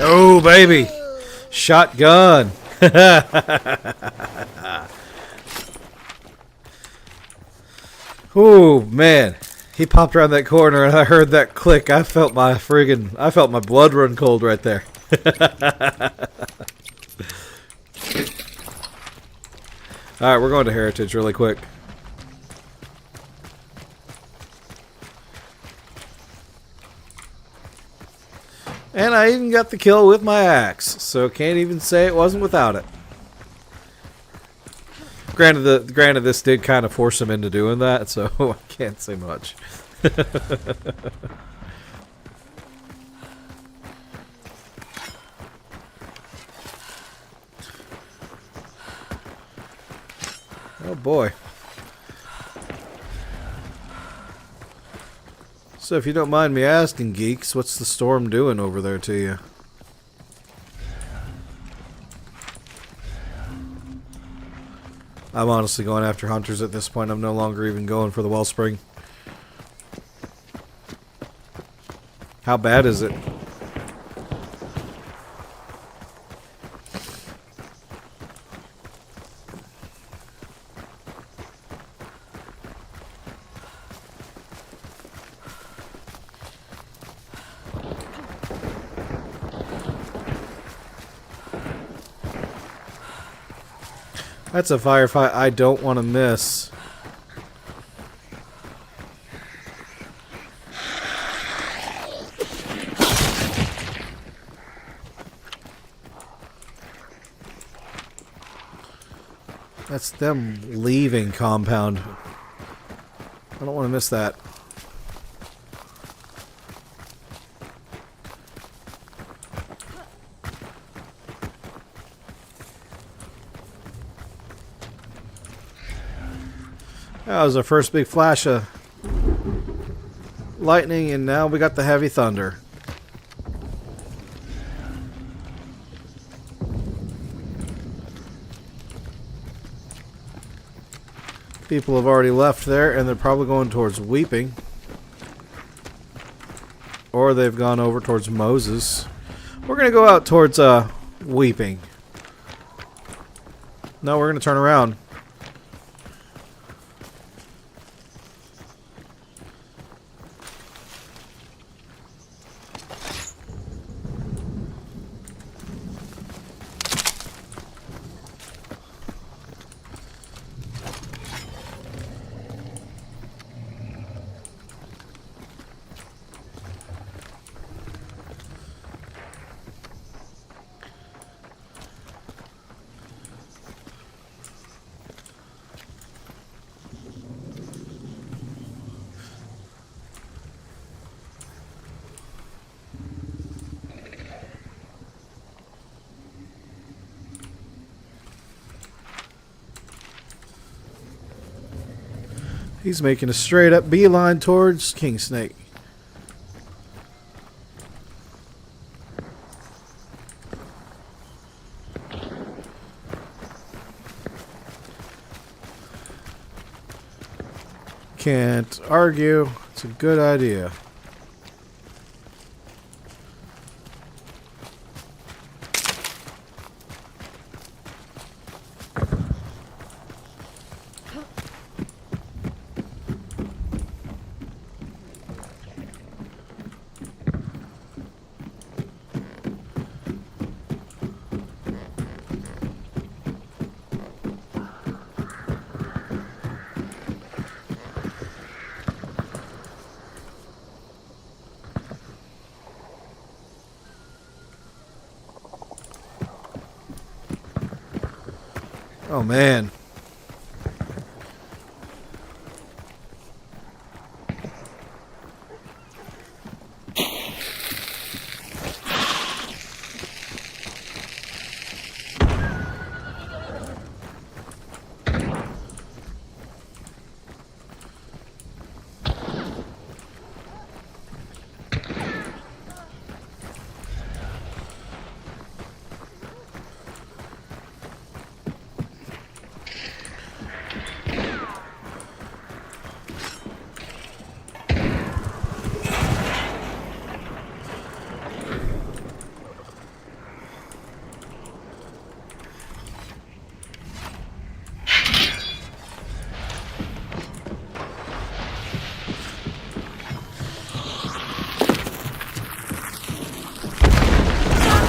Oh, baby. Shotgun. Oh, man. He popped around that corner and I heard that click. I felt my blood run cold right there. Alright, we're going to Heritage really quick. And I even got the kill with my axe, so can't even say it wasn't without it. Granted, this did kind of force him into doing that, so I can't say much. Oh boy. So if you don't mind me asking, geeks, what's the storm doing over there to you? I'm honestly going after hunters at this point. I'm no longer even going for the wellspring. How bad is it? That's a firefight I don't want to miss. That's them leaving compound. I don't want to miss that. That was our first big flash of lightning, and now we got the heavy thunder. People have already left there, and they're probably going towards Weeping. Or they've gone over towards Moses. We're going to go out towards Weeping. No, we're going to turn around. He's making a straight up beeline towards King Snake. Can't argue. It's a good idea. Oh man.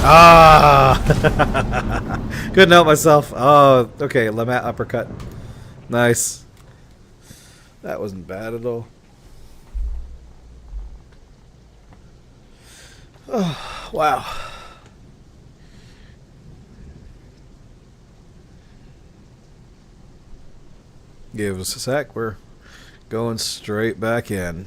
Ah! Couldn't help myself. Oh, okay. Lamette uppercut. Nice. That wasn't bad at all. Oh, wow. Give us a sec. We're going straight back in.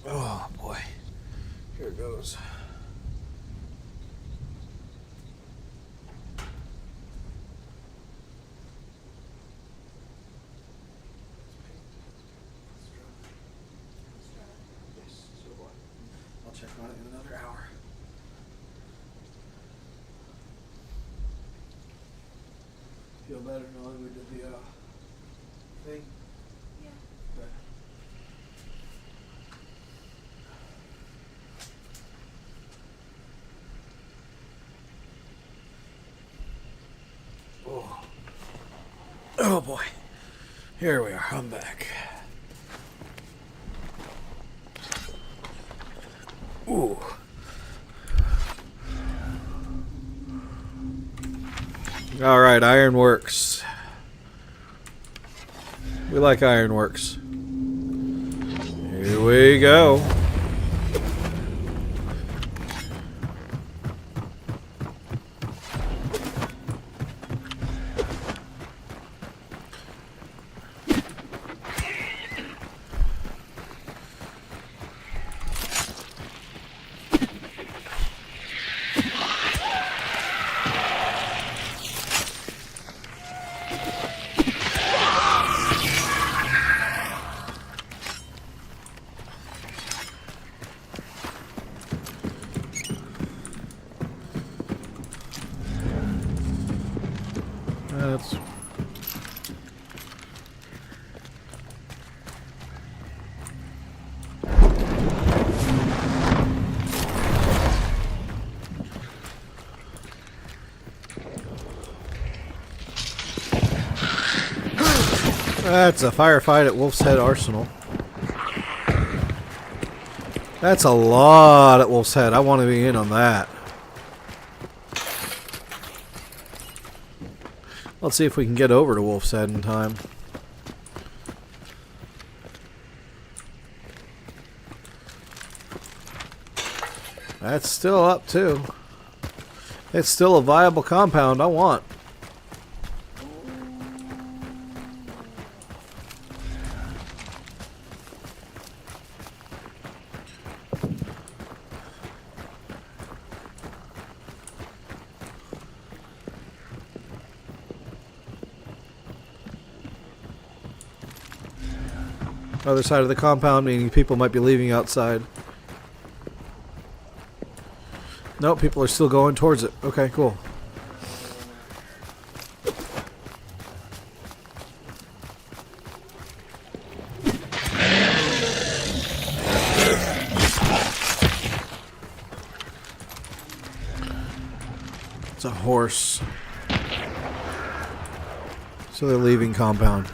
Oh boy. Here it goes. I'll check on it in another hour. Feel better knowing we did the thing? Yeah. Okay. Oh. Oh boy. Here we are. I'm back. Ooh. All right, Ironworks. We like Ironworks. Here we go. That's a firefight at Wolf's Head Arsenal. That's a lot at Wolf's Head. I want to be in on that. Let's see if we can get over to Wolf's Head in time. That's still up too. It's still a viable compound I want. Other side of the compound, meaning people might be leaving outside. Nope, people are still going towards it. Okay, cool. It's a horse. So they're leaving compound.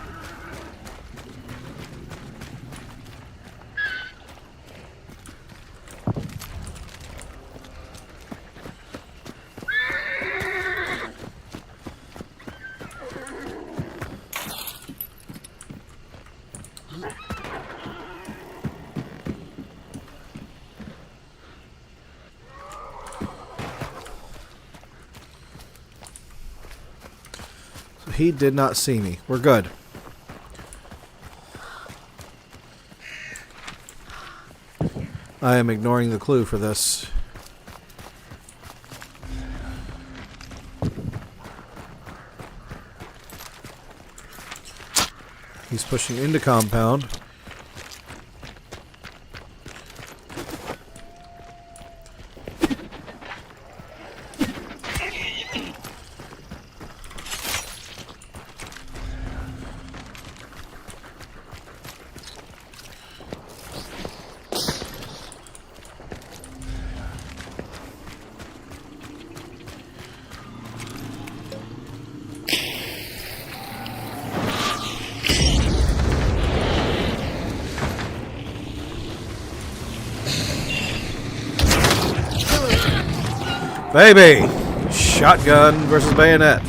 He did not see me. We're good. I am ignoring the clue for this. He's pushing into compound. Baby! Shotgun versus bayonet.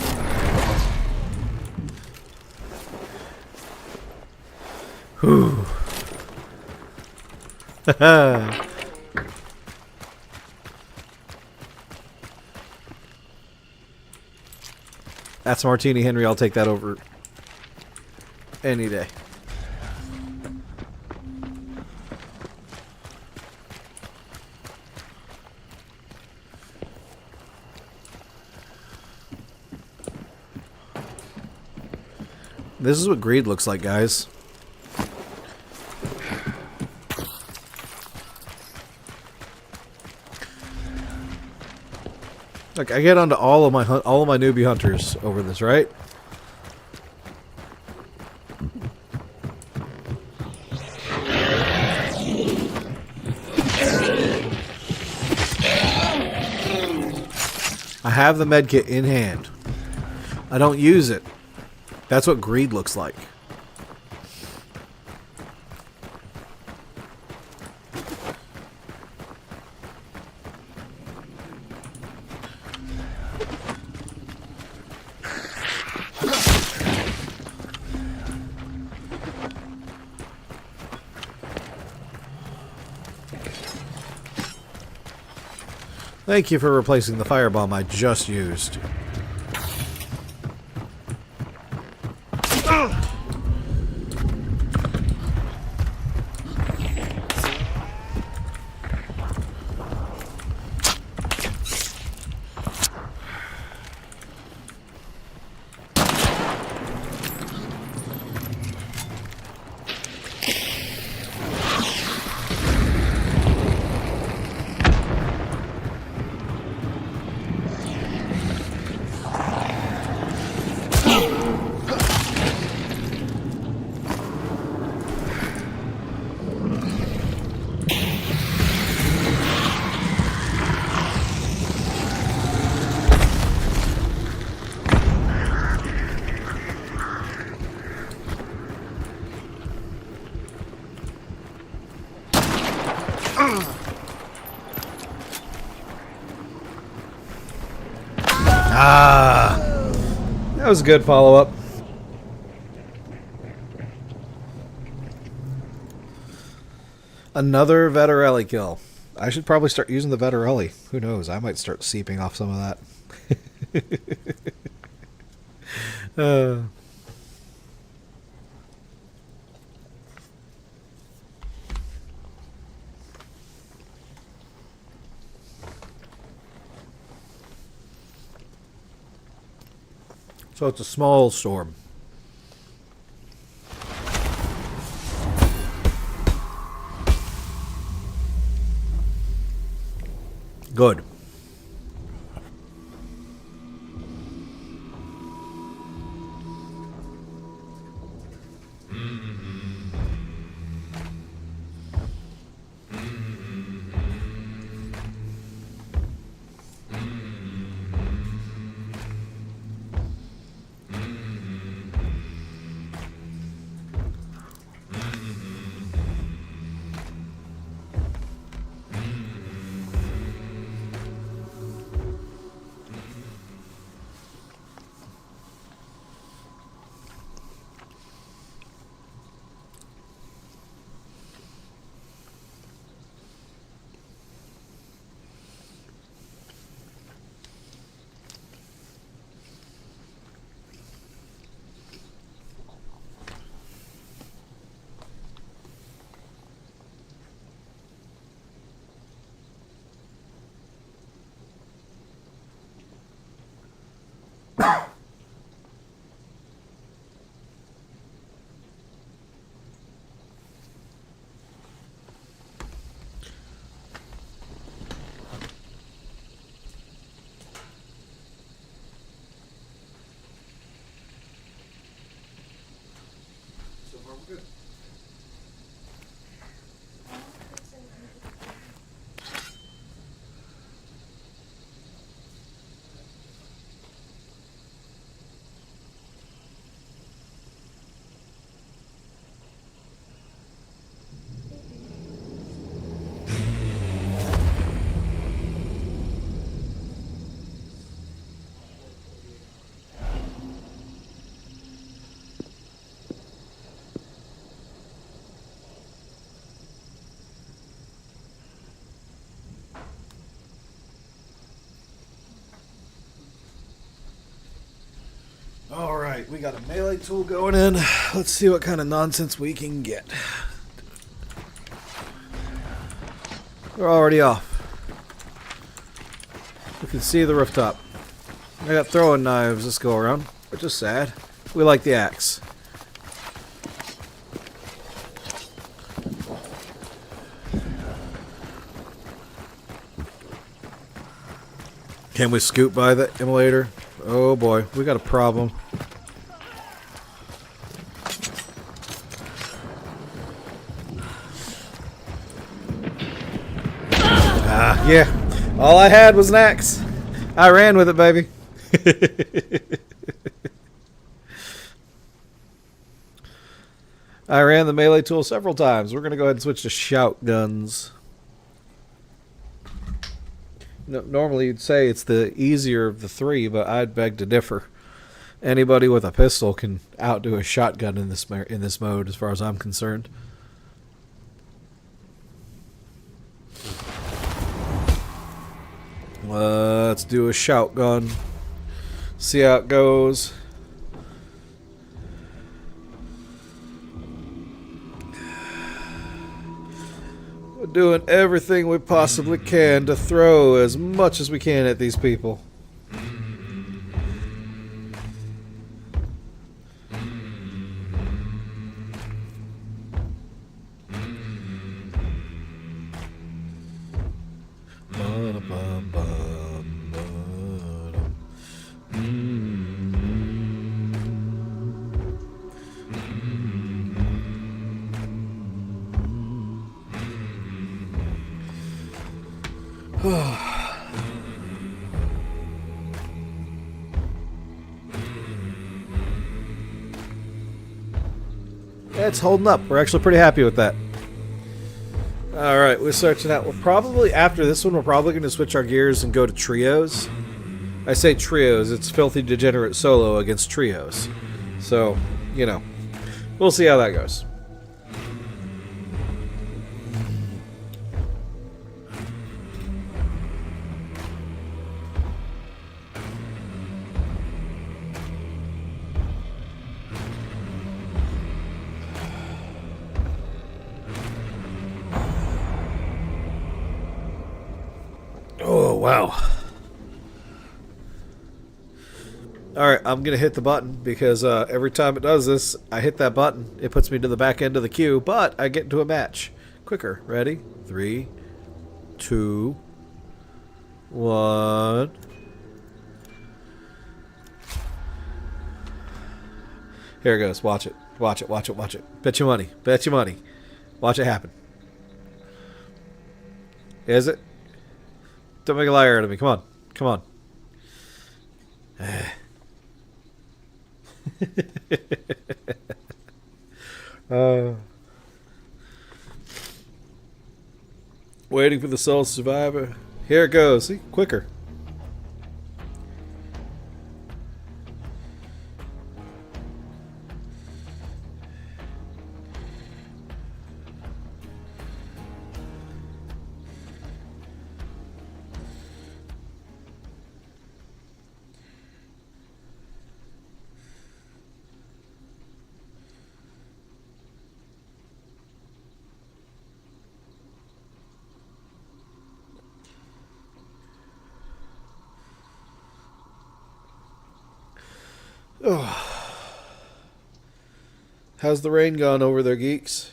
Whew. That's Martini Henry. I'll take that over any day. This is what greed looks like, guys. Like, I get onto all of my newbie hunters over this, right? I have the medkit in hand. I don't use it. That's what greed looks like. Thank you for replacing the firebomb I just used. Ah! That was a good follow-up. Another Vetterelli kill. I should probably start using the Vetterelli. Who knows? I might start seeping off some of that. So it's a small storm. Good. Alright, we got a melee tool going in. Let's see what kind of nonsense we can get. We're already off. We can see the rooftop. I got throwing knives this go around, which is sad. We like the axe. Can we scoot by the immolator? Oh boy, we got a problem. Yeah. All I had was an axe. I ran with it, baby. I ran the melee tool several times. We're going to go ahead and switch to shout guns. Normally you'd say it's the easier of the three, but I'd beg to differ. Anybody with a pistol can outdo a shotgun in this mode, as far as I'm concerned. Let's do a shout gun. See how it goes. We're doing everything we possibly can to throw as much as we can at these people. It's holding up. We're actually pretty happy with that. All right, we're searching out. We're probably after this one. We're probably going to switch our gears and go to trios. I say trios. It's filthy degenerate solo against trios. So, you know, we'll see how that goes. Oh, wow. Alright, I'm going to hit the button because every time it does this, I hit that button. It puts me to the back end of the queue, but I get into a match. Quicker. Ready? 3, 2, 1. Here it goes. Watch it. Watch it, watch it, watch it. Bet you money. Bet you money. Watch it happen. Is it? Don't make a liar out of me. Come on. Come on. Waiting for the sole survivor. Here it goes. See? Quicker. Oh. How's the rain gone over there, geeks?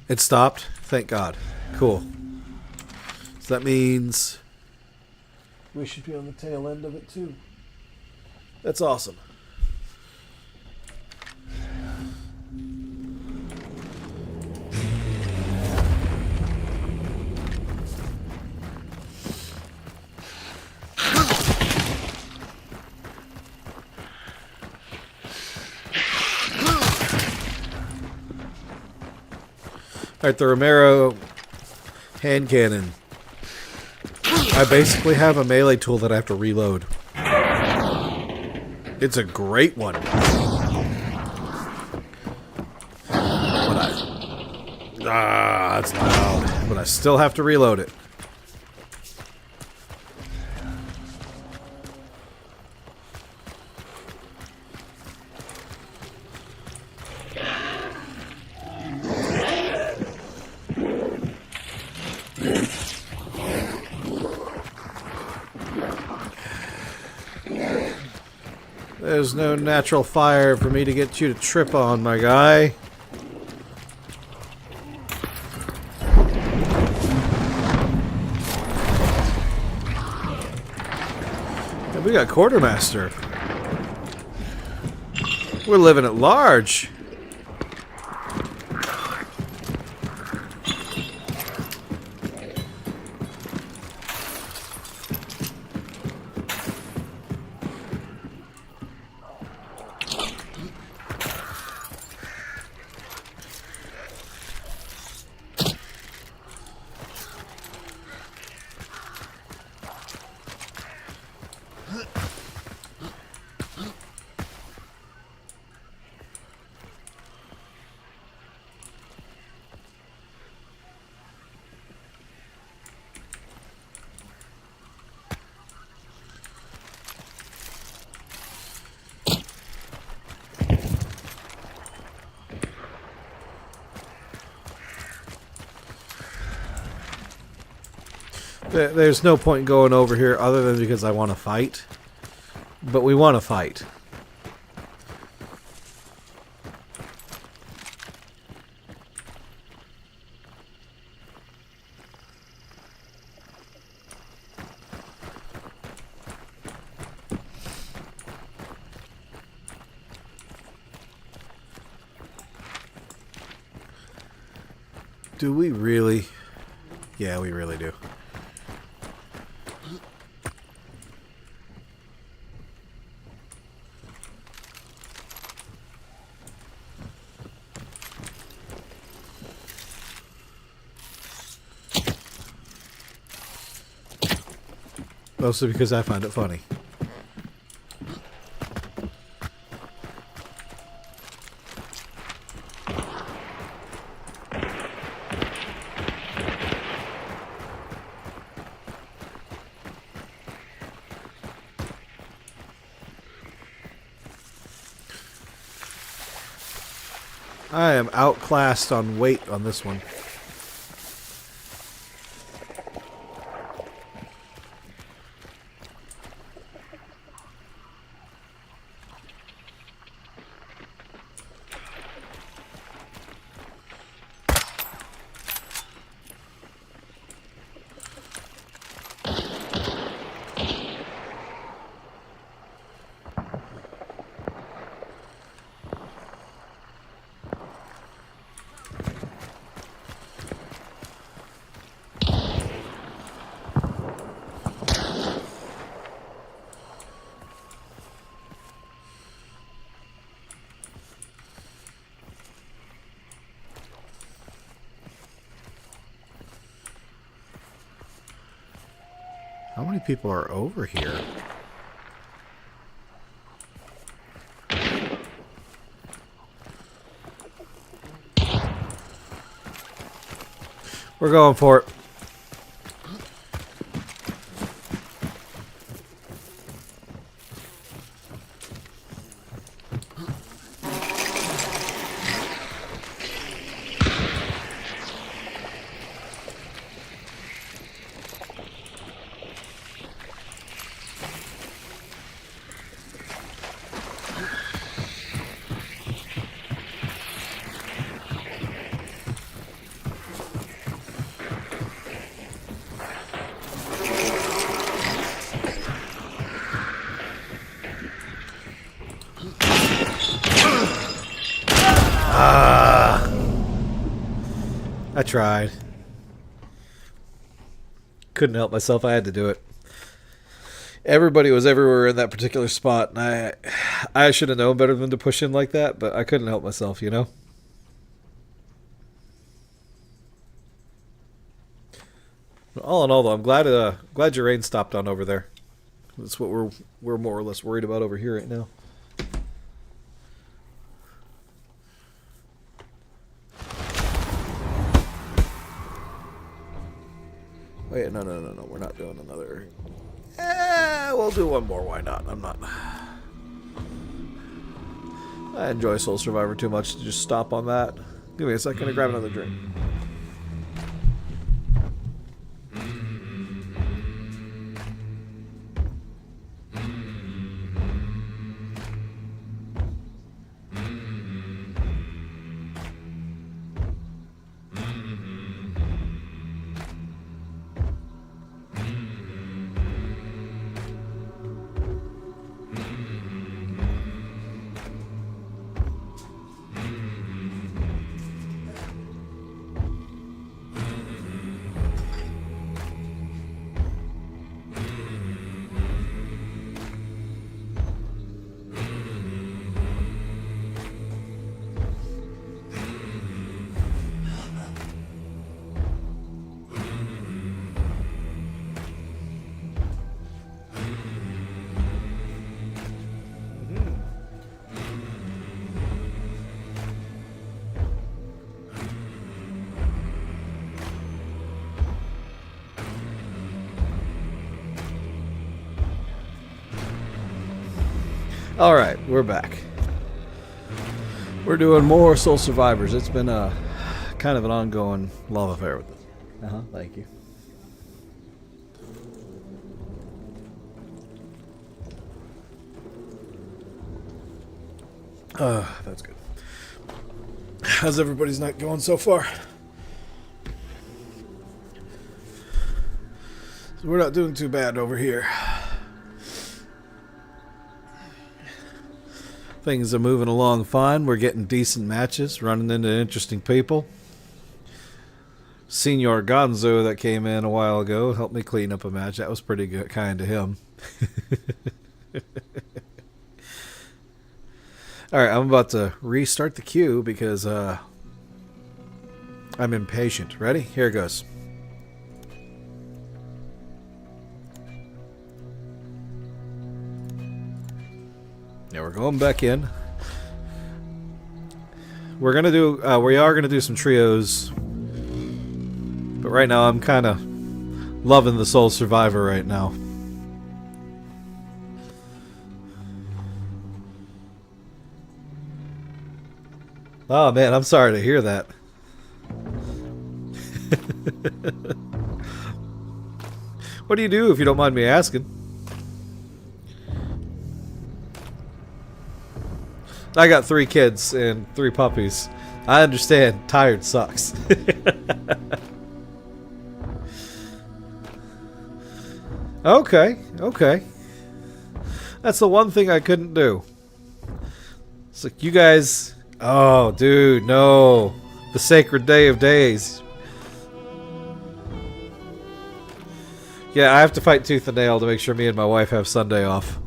It stopped. Thank God. Cool. So that means we should be on the tail end of it too. That's awesome. Alright, the Romero hand cannon. I basically have a melee tool that I have to reload. It's a great one. That's loud. But I still have to reload it. There's no natural fire for me to get you to trip on, my guy. And we got Quartermaster. We're living at large. There's no point going over here other than because I want to fight. But we want to fight. Do we really? Yeah, we really do. Mostly because I find it funny. I am outclassed on weight on this one. How many people are over here? We're going for it. I tried. Couldn't help myself. I had to do it. Everybody was everywhere in that particular spot, and I should have known better than to push in like that, but I couldn't help myself, you know? All in all, though, I'm glad your rain stopped on over there. That's what we're more or less worried about over here right now. Wait, no. We're not doing another. We'll do one more. Why not? I'm not. I enjoy Soul Survivor too much to just stop on that. Give me a second to grab another drink. Alright, we're back. We're doing more Soul Survivors. It's been a kind of an ongoing love affair with this. Thank you. That's good. How's everybody's night going so far? So we're not doing too bad over here. Things are moving along fine. We're getting decent matches, running into interesting people. Senor Gonzo that came in a while ago helped me clean up a match. That was pretty good, kind to him. Alright, I'm about to restart the queue because I'm impatient. Ready? Here it goes. Yeah, we're going back in. We are gonna do some trios. But right now I'm kinda loving the Soul Survivor right now. Oh man, I'm sorry to hear that. What do you do if you don't mind me asking? I got 3 kids and 3 puppies. I understand, tired sucks. Okay, okay. That's the one thing I couldn't do. It's like, you guys... Oh, dude, no. The sacred day of days. Yeah, I have to fight tooth and nail to make sure me and my wife have Sunday off.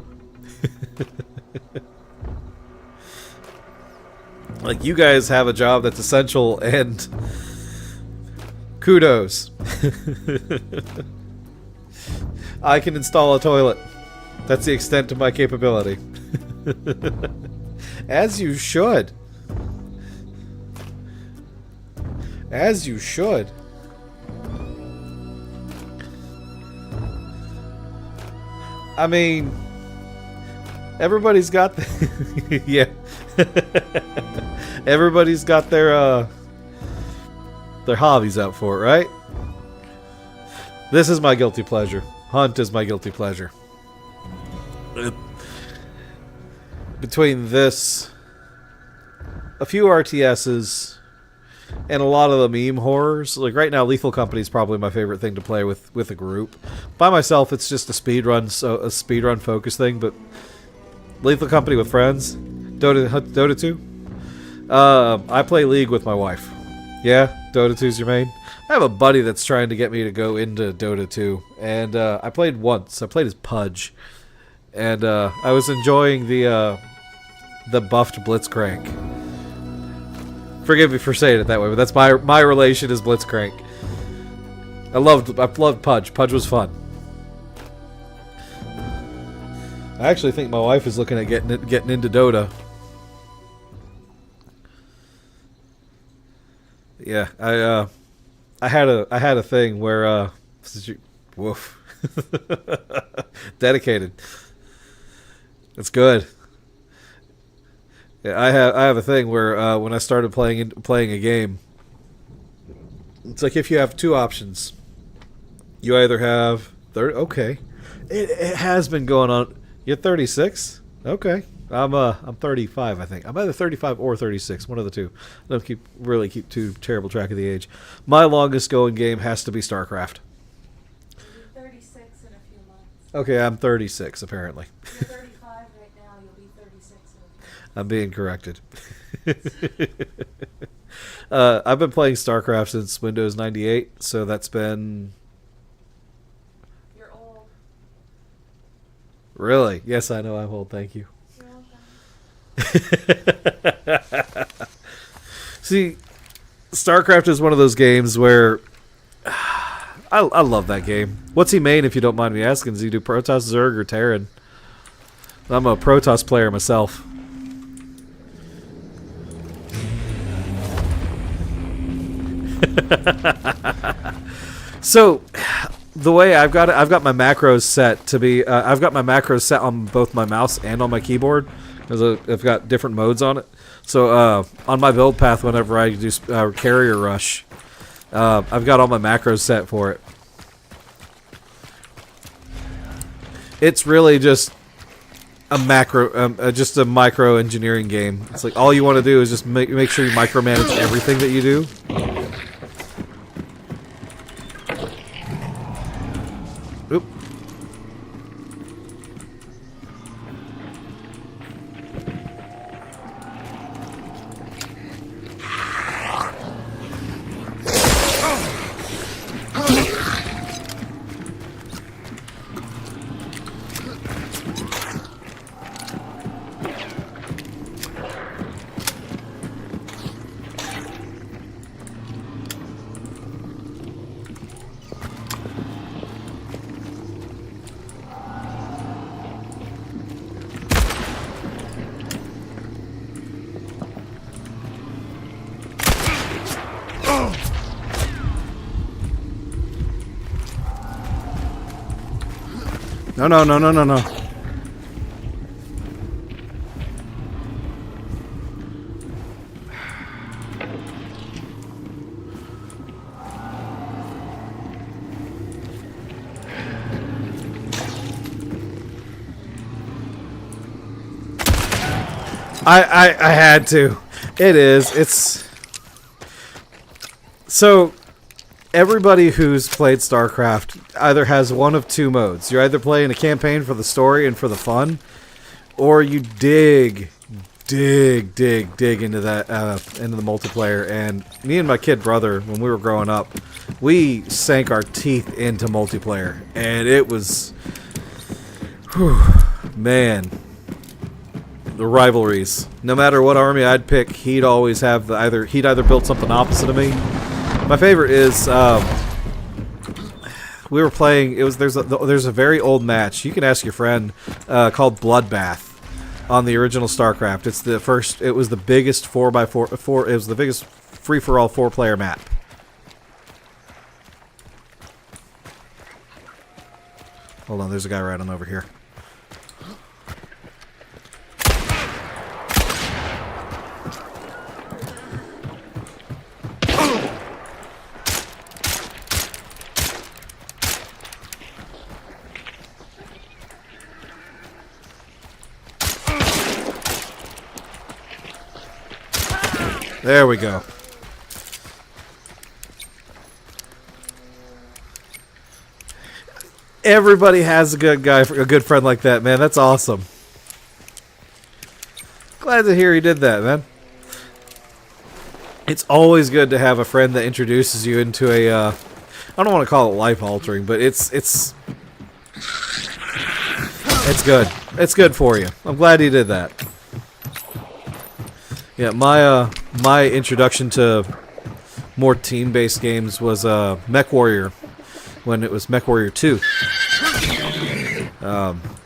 Like, you guys have a job that's essential, and... kudos. I can install a toilet. That's the extent of my capability. As you should. As you should. I mean, everybody's got the yeah. Everybody's got their hobbies out for it, right? This is my guilty pleasure. Hunt is my guilty pleasure. Between this, a few RTSs, and a lot of the meme horrors. Like right now, Lethal Company is probably my favorite thing to play with a group. By myself, it's just a speedrun focus thing. But Lethal Company with friends, Dota 2. I play League with my wife. Yeah, Dota 2's your main. I have a buddy that's trying to get me to go into Dota 2, and I played once. I played as Pudge, and I was enjoying the buffed Blitzcrank. Forgive me for saying it that way, but that's my relation is Blitzcrank. I loved Pudge. Pudge was fun. I actually think my wife is looking at getting into Dota. Yeah, I had a thing where woof. Dedicated. That's good. Yeah, I have a thing where when I started playing a game, it's like if you have 2 options, you either have okay, it has been going on. You're 36, okay. I'm 35, I think. I'm either 35 or 36, one of the two. I don't really keep too terrible track of the age. My longest going game has to be StarCraft. You'll be 36 in a few months. Okay, I'm 36 apparently. You're 35 right now. You'll be 36 in a few months. I'm being corrected. I've been playing StarCraft since Windows 98, so that's been... You're old. Really? Yes, I know I'm old, thank you. See, StarCraft is one of those games where I love that game. What's he main, if you don't mind me asking? Does he do Protoss, Zerg, or Terran? I'm a Protoss player myself. So, the way I've got my macros set to be, I've got my macros set on both my mouse and on my keyboard. Because I've got different modes on it. So on my build path, whenever I do carrier rush, I've got all my macros set for it. It's really just a micro engineering game. It's like all you want to do is just make sure you micromanage everything that you do. Oop. No, no, no, no, no, no. I had to. It's so everybody who's played StarCraft either has one of two modes. You're either playing a campaign for the story and for the fun, or you dig into that into the multiplayer. And me and my kid brother, when we were growing up, we sank our teeth into multiplayer, and it was, whew, man. The rivalries. No matter what army I'd pick, he'd always have he'd either build something opposite of me. My favorite is we were playing. There's a very old match. You can ask your friend called Bloodbath on the original StarCraft. It's the first. It was the biggest 4x4. It was the biggest free-for-all 4-player map. Hold on, there's a guy right on over here. There we go. Everybody has a good friend like that, man. That's awesome. Glad to hear he did that, man. It's always good to have a friend that introduces you into a, I don't want to call it life-altering, but it's good. It's good for you. I'm glad he did that. Yeah, my introduction to more team-based games was Mech Warrior, when it was Mech Warrior 2.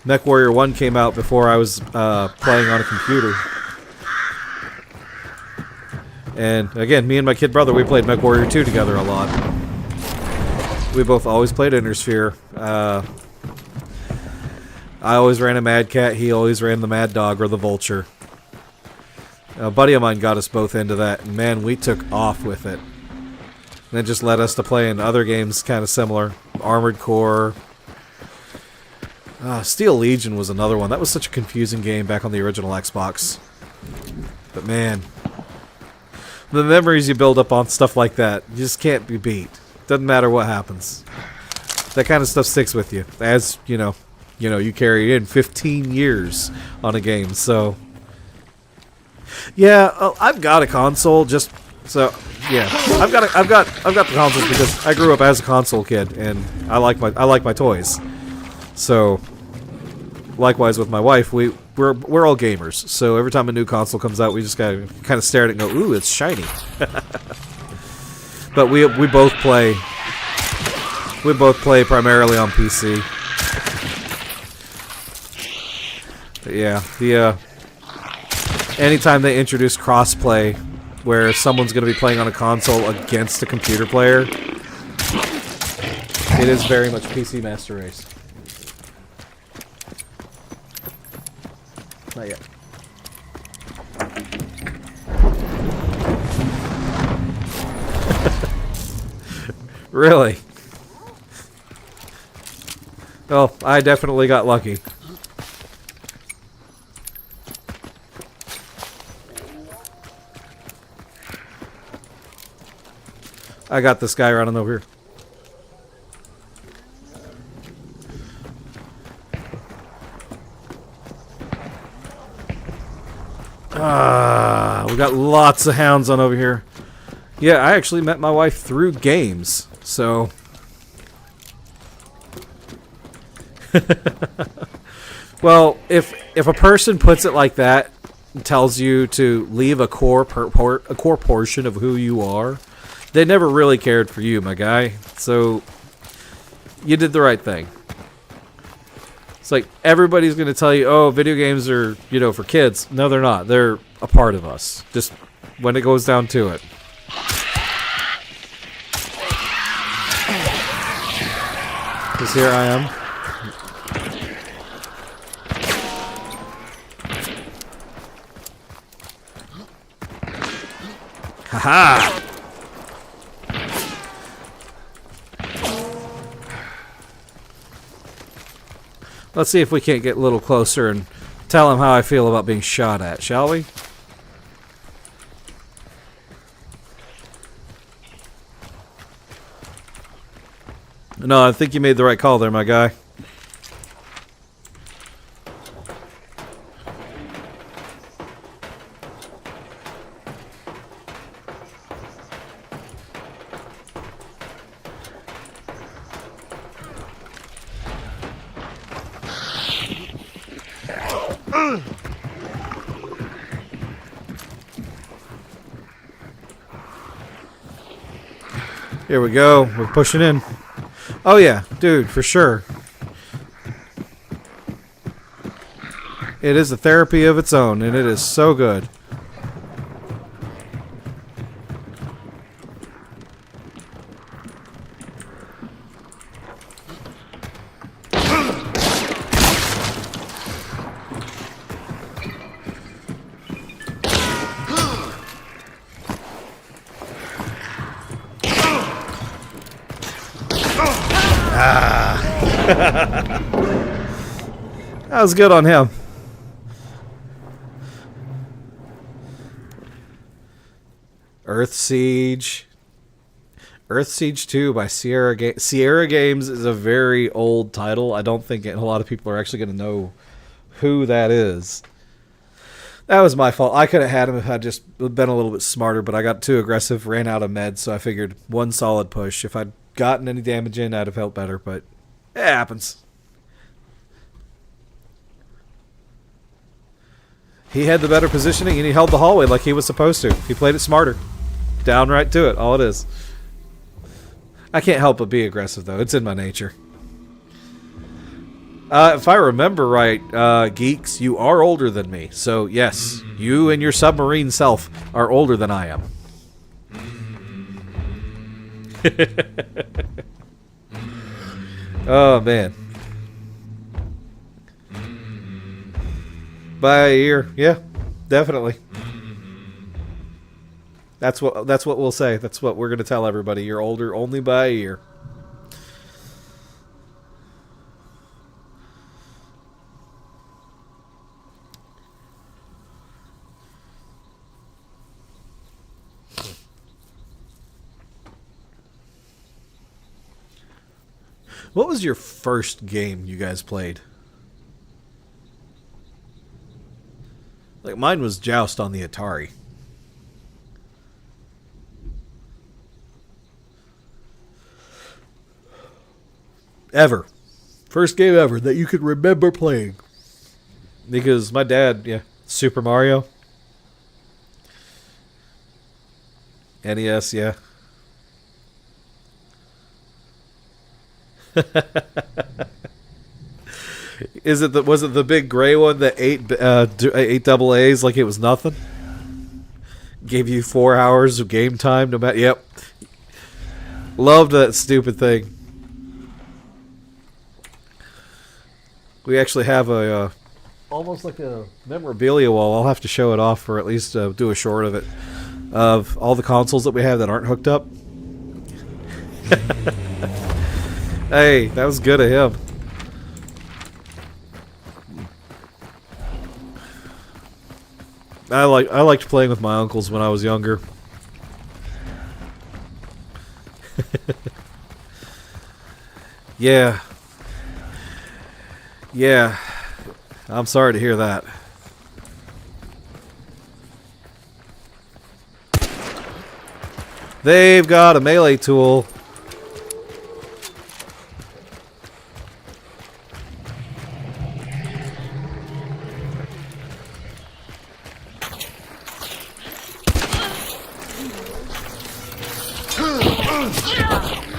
Mech Warrior 1 came out before I was playing on a computer. And again, me and my kid brother, we played Mech Warrior 2 together a lot. We both always played Intersphere. I always ran a Mad Cat, he always ran the Mad Dog or the Vulture. A buddy of mine got us both into that, and man, we took off with it. And it just led us to play in other games kind of similar. Armored Core. Steel Legion was another one. That was such a confusing game back on the original Xbox. But man, the memories you build up on stuff like that, you just can't be beat. Doesn't matter what happens. That kind of stuff sticks with you. As, you carry in 15 years on a game, so... Yeah, I've got a console. I've got the consoles because I grew up as a console kid, and I like my toys. So, likewise with my wife, we're all gamers. So every time a new console comes out, we just gotta kind of stare at it and go, "Ooh, it's shiny." But we both play primarily on PC. But yeah, anytime they introduce crossplay, where someone's going to be playing on a console against a computer player, it is very much PC Master Race. Not yet. Really? Well, I definitely got lucky. I got this guy running over here. We got lots of hounds on over here. Yeah, I actually met my wife through games, so... Well, if a person puts it like that, and tells you to leave a core portion of who you are, they never really cared for you, my guy. So, you did the right thing. It's like, everybody's going to tell you, oh, video games are, for kids. No, they're not. They're a part of us. Just when it goes down to it. Because here I am. Aha! Let's see if we can't get a little closer and tell him how I feel about being shot at, shall we? No, I think you made the right call there, my guy. Here we go. We're pushing in. Oh yeah, dude, for sure. It is a therapy of its own, and it is so good. That was good on him. Earth Siege 2 by Sierra Games is a very old title. I don't think a lot of people are actually going to know who that is. That was my fault. I could have had him if I'd just been a little bit smarter, but I got too aggressive, ran out of meds, so I figured one solid push. If I'd gotten any damage in, I'd have felt better, but it happens. He had the better positioning, and he held the hallway like he was supposed to. He played it smarter. Downright to it, all it is. I can't help but be aggressive, though. It's in my nature. If I remember right, geeks, you are older than me. So, yes, you and your submarine self are older than I am. Oh, man. By a year, yeah, definitely. That's what we'll say. That's what we're gonna tell everybody. You're older only by a year. What was your first game you guys played? Like, mine was Joust on the Atari. Ever. First game ever that you could remember playing. Because my dad, yeah, Super Mario. NES, yeah. Was it the big gray one that ate double A's like it was nothing? Gave you 4 hours of game time no matter. Yep. Loved that stupid thing. We actually have a almost like a memorabilia wall. I'll have to show it off, or at least do a short of it, of all the consoles that we have that aren't hooked up. Hey, that was good of him. I liked playing with my uncles when I was younger. Yeah. Yeah. I'm sorry to hear that. They've got a melee tool.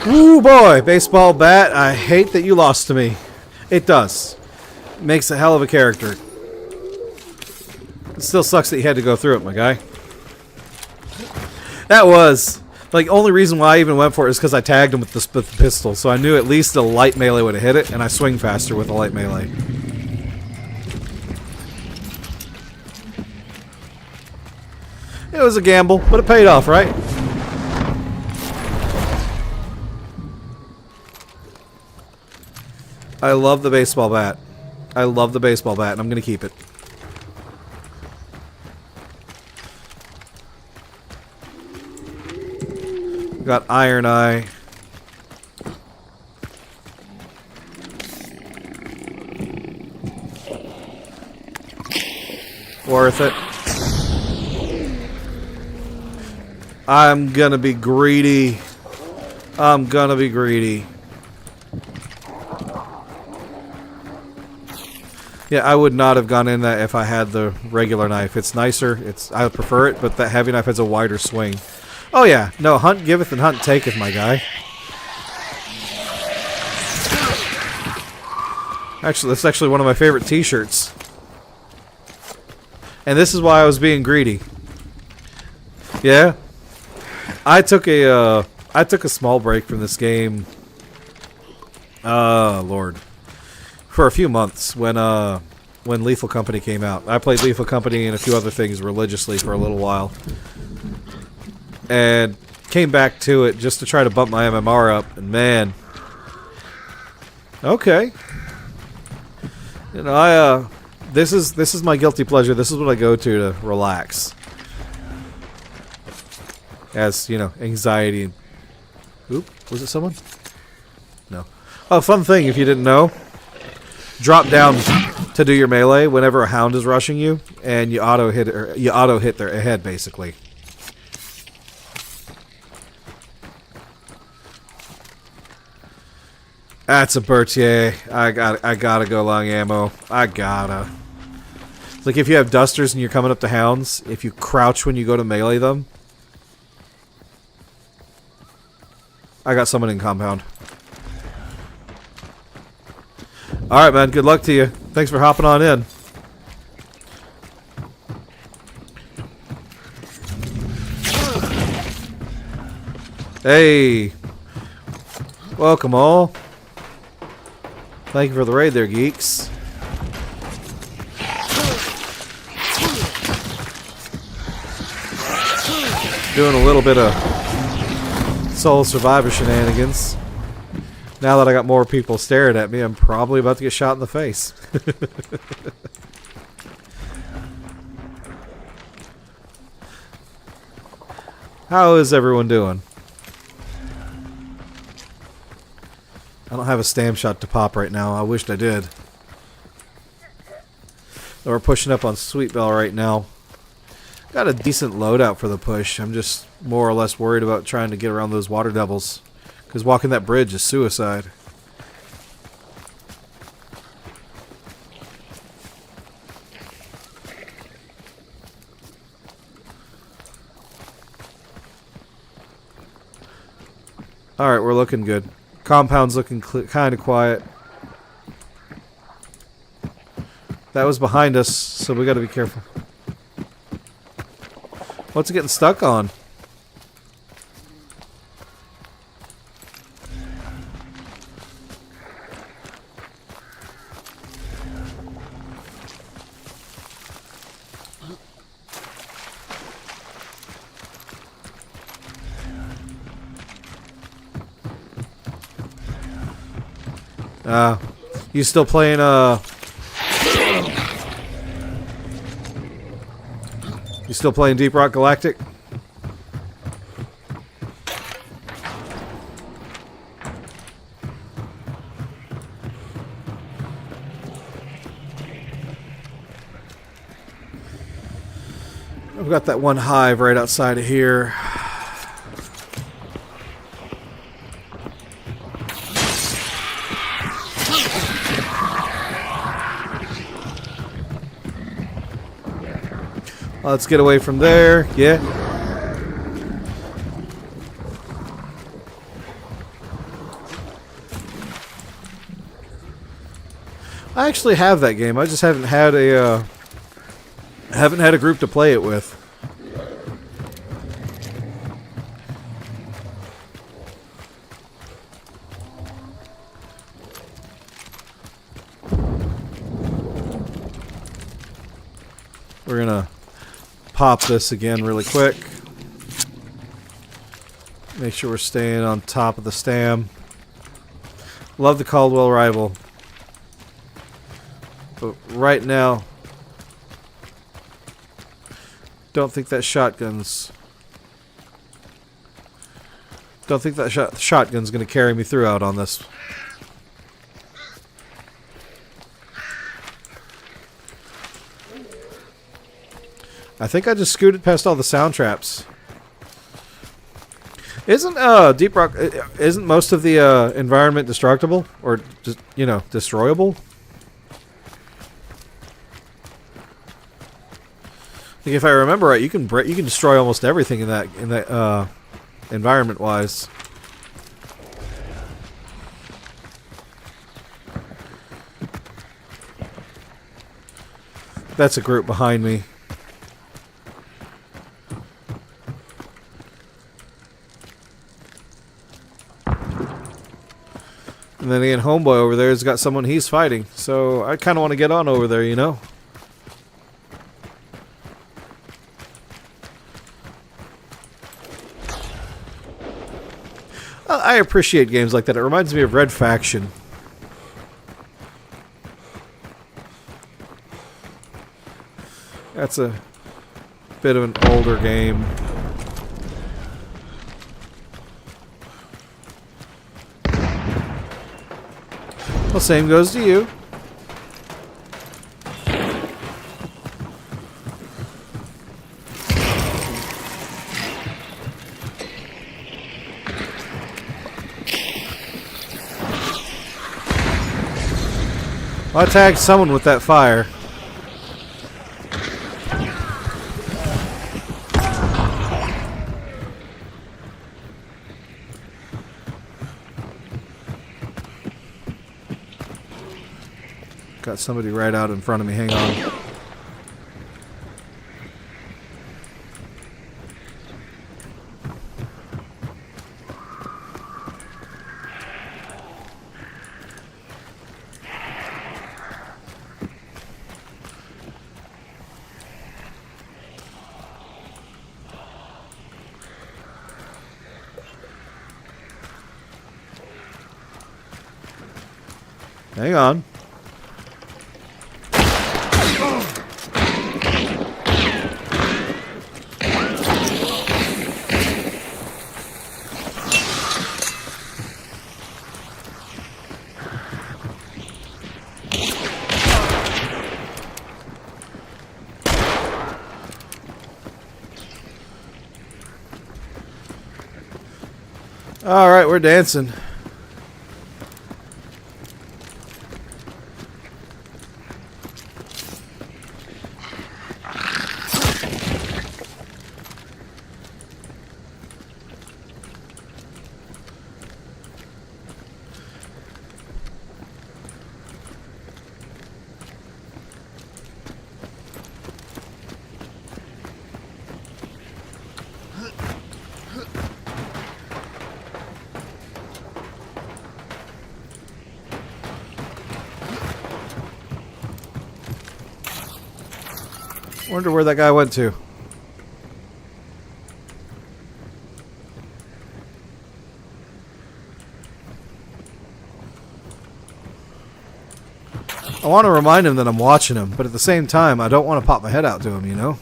Ooh boy, baseball bat, I hate that you lost to me. It does. Makes a hell of a character. It still sucks that you had to go through it, my guy. That was... like, only reason why I even went for it is because I tagged him with the pistol, so I knew at least a light melee would have hit it, and I swing faster with a light melee. It was a gamble, but it paid off, right? I love the baseball bat. I love the baseball bat, and I'm going to keep it. Got Iron Eye. Worth it. I'm gonna be greedy. I'm gonna be greedy. Yeah, I would not have gone in that if I had the regular knife. It's nicer. I prefer it, but that heavy knife has a wider swing. Oh yeah, no, hunt giveth and hunt taketh, my guy. Actually, that's actually one of my favorite t-shirts. And this is why I was being greedy. Yeah. I took a small break from this game. Lord. For a few months when Lethal Company came out. I played Lethal Company and a few other things religiously for a little while. And came back to it just to try to bump my MMR up, and man. Okay. You know, this is my guilty pleasure. This is what I go to relax. As, you know, anxiety. Oop, was it someone? No. Oh, fun thing if you didn't know. Drop down to do your melee whenever a hound is rushing you, and you auto hit their head basically. That's a Berthier. I gotta go long ammo. I gotta. Like if you have dusters and you're coming up to hounds, if you crouch when you go to melee them. I got someone in compound. Alright, man. Good luck to you. Thanks for hopping on in. Hey. Welcome all. Thank you for the raid there, geeks. Doing a little bit of Soul Survivor shenanigans. Now that I got more people staring at me, I'm probably about to get shot in the face. How is everyone doing? I don't have a stam shot to pop right now. I wished I did. We're pushing up on Sweet Bell right now. Got a decent loadout for the push. I'm just more or less worried about trying to get around those water devils. Because walking that bridge is suicide. Alright, we're looking good. Compound's looking kind of quiet. That was behind us, so we gotta be careful. What's it getting stuck on? You still playing, You still playing Deep Rock Galactic? I've got that one hive right outside of here. Let's get away from there. Yeah. I actually have that game. I just haven't had a group to play it with. pop this again really quick. Make sure we're staying on top of the stam. Love the Caldwell rifle. But right now, don't think that shotgun's shotgun's going to carry me through out on this. I think I just scooted past all the sound traps. Isn't Deep Rock? Isn't most of the environment destructible or just destroyable? Like if I remember right, you can destroy almost everything in that environment wise. That's a group behind me. And then again, homeboy over there has got someone he's fighting. So I kind of want to get on over there, you know? I appreciate games like that. It reminds me of Red Faction. That's a bit of an older game. Well, same goes to you. I tagged someone with that fire. Got somebody right out in front of me. Hang on. Hang on. All right, we're dancing. Wonder where that guy went to. I want to remind him that I'm watching him, but at the same time, I don't want to pop my head out to him, you know?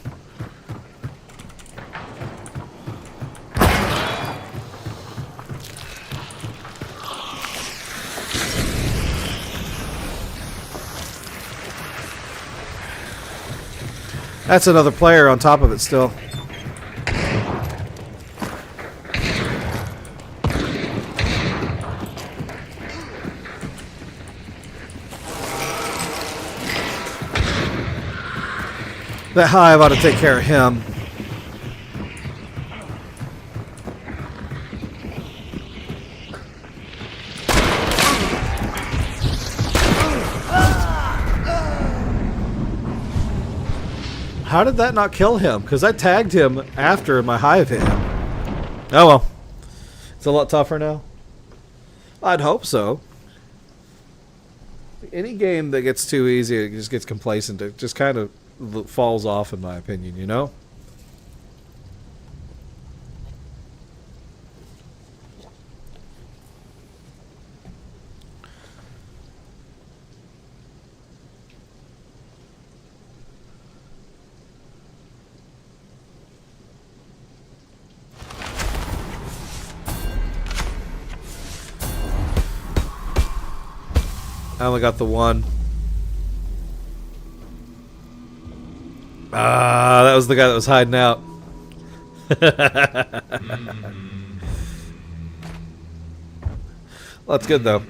That's another player on top of it still. That hive ought to take care of him. How did that not kill him? Because I tagged him after my hive hit him. Oh well. It's a lot tougher now. I'd hope so. Any game that gets too easy, it just gets complacent. It just kind of falls off, in my opinion, you know? I only got the one. Ah, that was the guy that was hiding out. Well, that's good, though.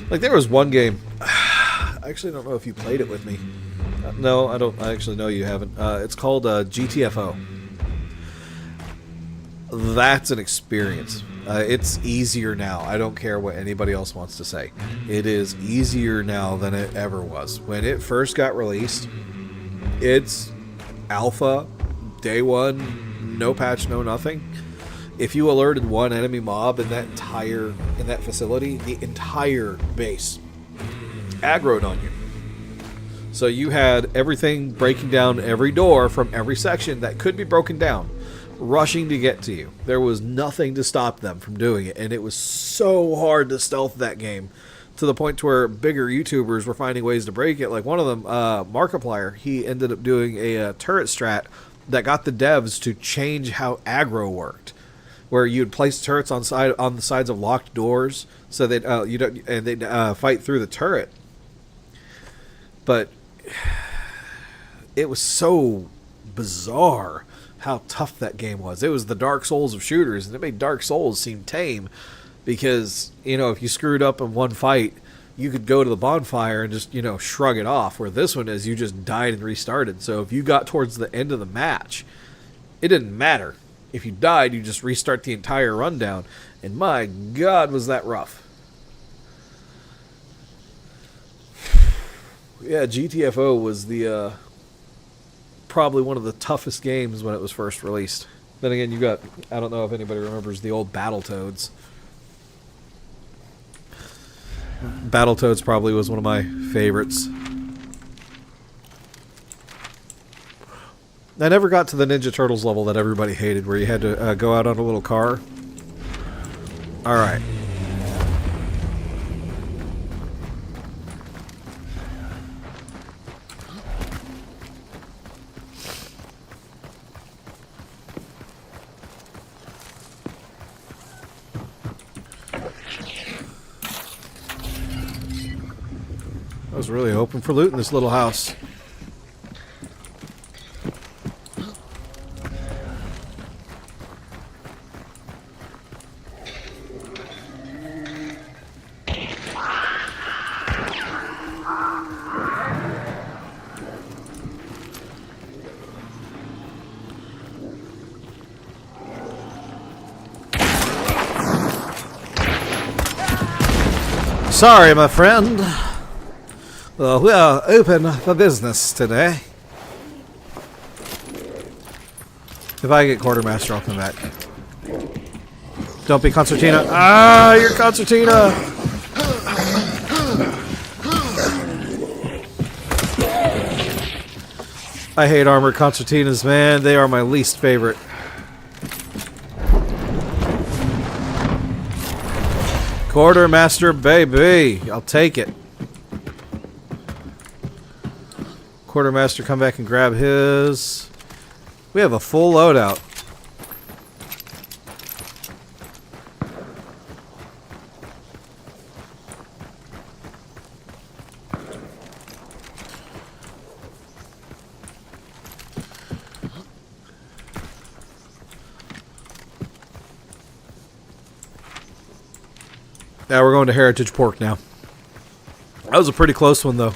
Like, there was one game. I actually don't know if you played it with me. No, I don't. I actually know you haven't. It's called GTFO. That's an experience. It's easier now. I don't care what anybody else wants to say. It is easier now than it ever was. When it first got released, it's alpha, day one, no patch, no nothing. If you alerted one enemy mob in that facility, the entire base aggroed on you. So you had everything breaking down every door from every section that could be broken down, rushing to get to you. There was nothing to stop them from doing it, and it was so hard to stealth that game, to the point to where bigger YouTubers were finding ways to break it. Like one of them, Markiplier, he ended up doing a turret strat that got the devs to change how aggro worked, where you'd place turrets on the sides of locked doors, so that they'd fight through the turret. But it was so bizarre how tough that game was. It was the Dark Souls of shooters, and it made Dark Souls seem tame because, if you screwed up in one fight, you could go to the bonfire and just, shrug it off, where this one is you just died and restarted. So if you got towards the end of the match, it didn't matter. If you died, you just restart the entire rundown. And my God, was that rough. Yeah, GTFO was the probably one of the toughest games when it was first released. Then again, you got, I don't know if anybody remembers the old Battletoads. Battletoads probably was one of my favorites. I never got to the Ninja Turtles level that everybody hated, where you had to go out on a little car. Alright. I was really hoping for loot in this little house. Sorry, my friend. We are open for business today. If I get quartermaster, I'll come back. Don't be concertina. Ah, you're concertina. I hate armored concertinas, man. They are my least favorite. Quartermaster, baby. I'll take it. Quartermaster, come back and grab his. We have a full loadout. Now we're going to Heritage Pork now. That was a pretty close one, though.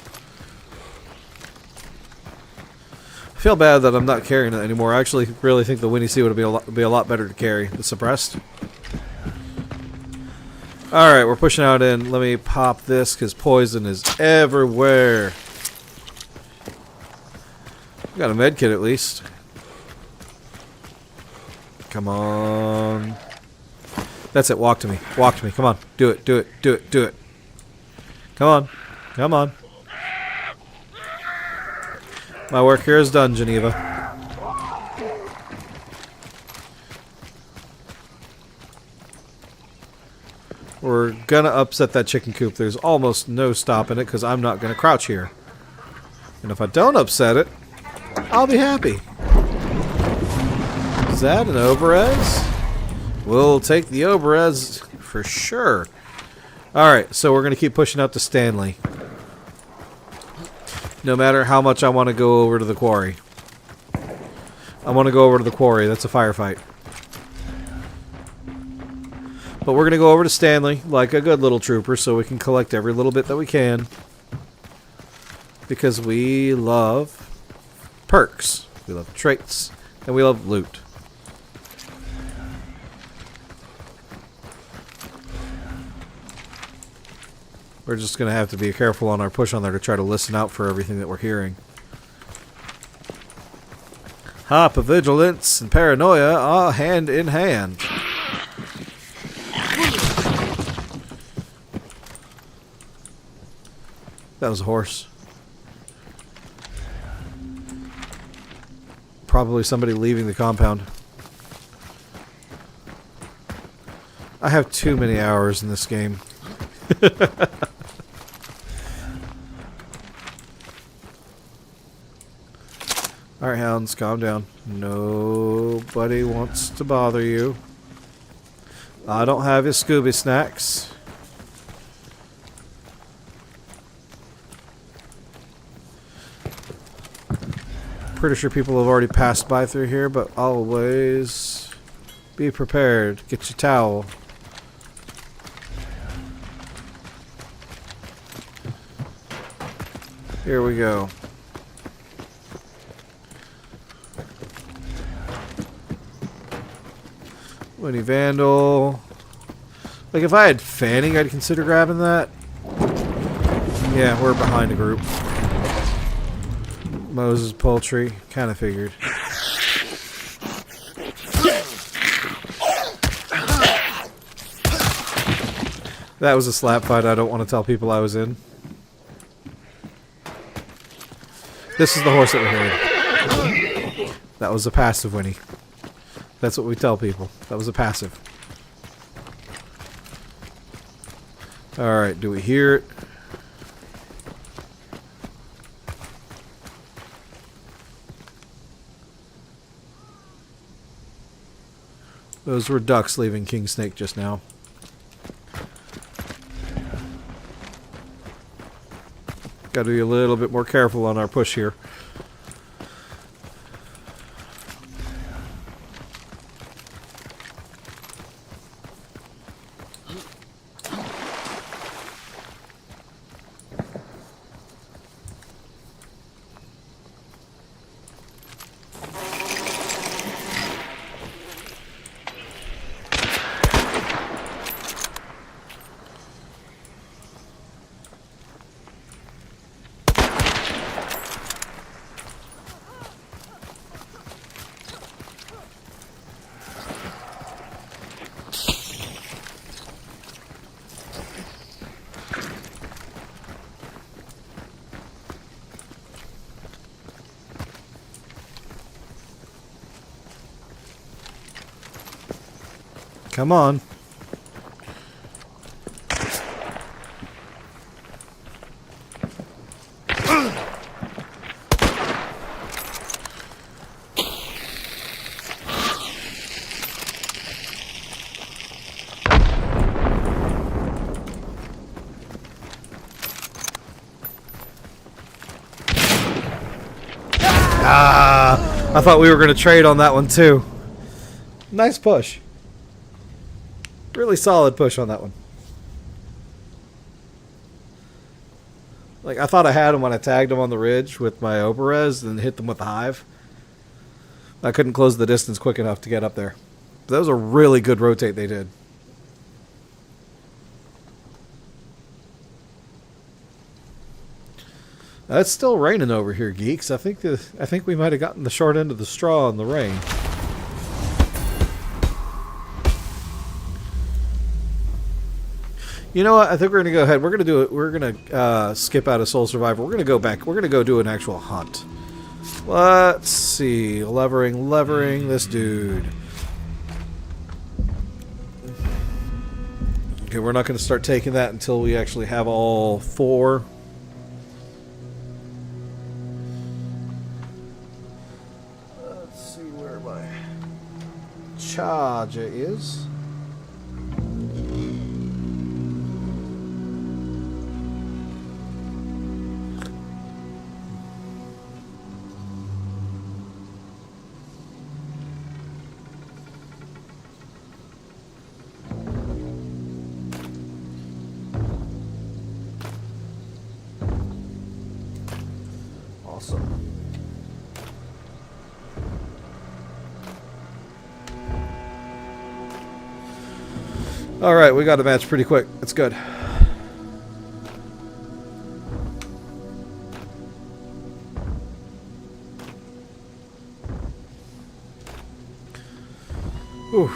I feel bad that I'm not carrying it anymore. I actually really think the Winnie C would be a lot better to carry. The suppressed. Alright, we're pushing out in. Let me pop this, because poison is everywhere. Got a med kit at least. Come on. That's it. Walk to me. Walk to me. Come on. Do it. Do it. Do it. Do it. Come on. Come on. My work here is done, Geneva. We're gonna upset that chicken coop. There's almost no stopping it because I'm not gonna crouch here. And if I don't upset it, I'll be happy. Is that an Oberez? We'll take the Oberez for sure. Alright, so we're going to keep pushing out to Stanley. No matter how much I want to go over to the quarry. I want to go over to the quarry. That's a firefight. But we're going to go over to Stanley like a good little trooper so we can collect every little bit that we can. Because we love perks. We love traits. And we love loot. We're just going to have to be careful on our push on there to try to listen out for everything that we're hearing. Hypervigilance and paranoia are hand in hand. That was a horse. Probably somebody leaving the compound. I have too many hours in this game. Alright, hounds, calm down. Nobody wants to bother you. I don't have your Scooby snacks. Pretty sure people have already passed by through here, but always be prepared. Get your towel. Here we go. Winnie Vandal. Like, if I had Fanning, I'd consider grabbing that. Yeah, we're behind a group. Moses Poultry. Kind of figured. That was a slap fight I don't want to tell people I was in. This is the horse that we heard. That was a passive, Winnie. That's what we tell people. That was a passive. Alright, do we hear it? Those were ducks leaving King Snake just now. Got to be a little bit more careful on our push here. Come on. I thought we were going to trade on that one too. Nice push. Really solid push on that one. Like, I thought I had him when I tagged him on the ridge with my Oberez and hit them with the hive. I couldn't close the distance quick enough to get up there. But that was a really good rotate they did. It's still raining over here, geeks. I think we might have gotten the short end of the straw in the rain. You know what? I think we're gonna go ahead. We're gonna do it. We're gonna skip out of Soul Survivor. We're gonna go back. We're gonna go do an actual hunt. Let's see. Levering this dude. Okay, we're not gonna start taking that until we actually have all 4. Let's see where my charger is. Awesome. Alright, we got a match pretty quick. That's good. Whew.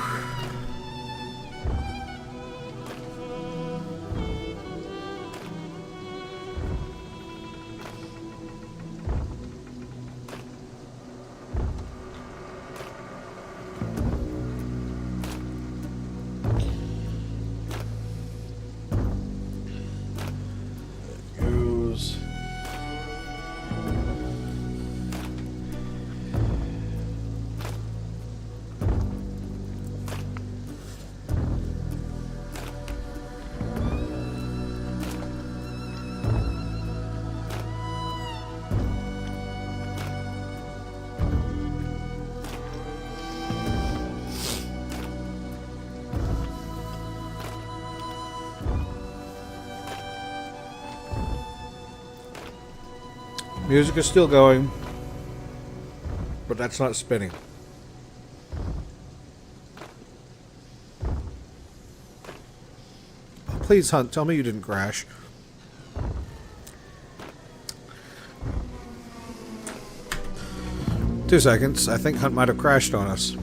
Music is still going, but that's not spinning. Please, Hunt, tell me you didn't crash. Two seconds. I think Hunt might have crashed on us.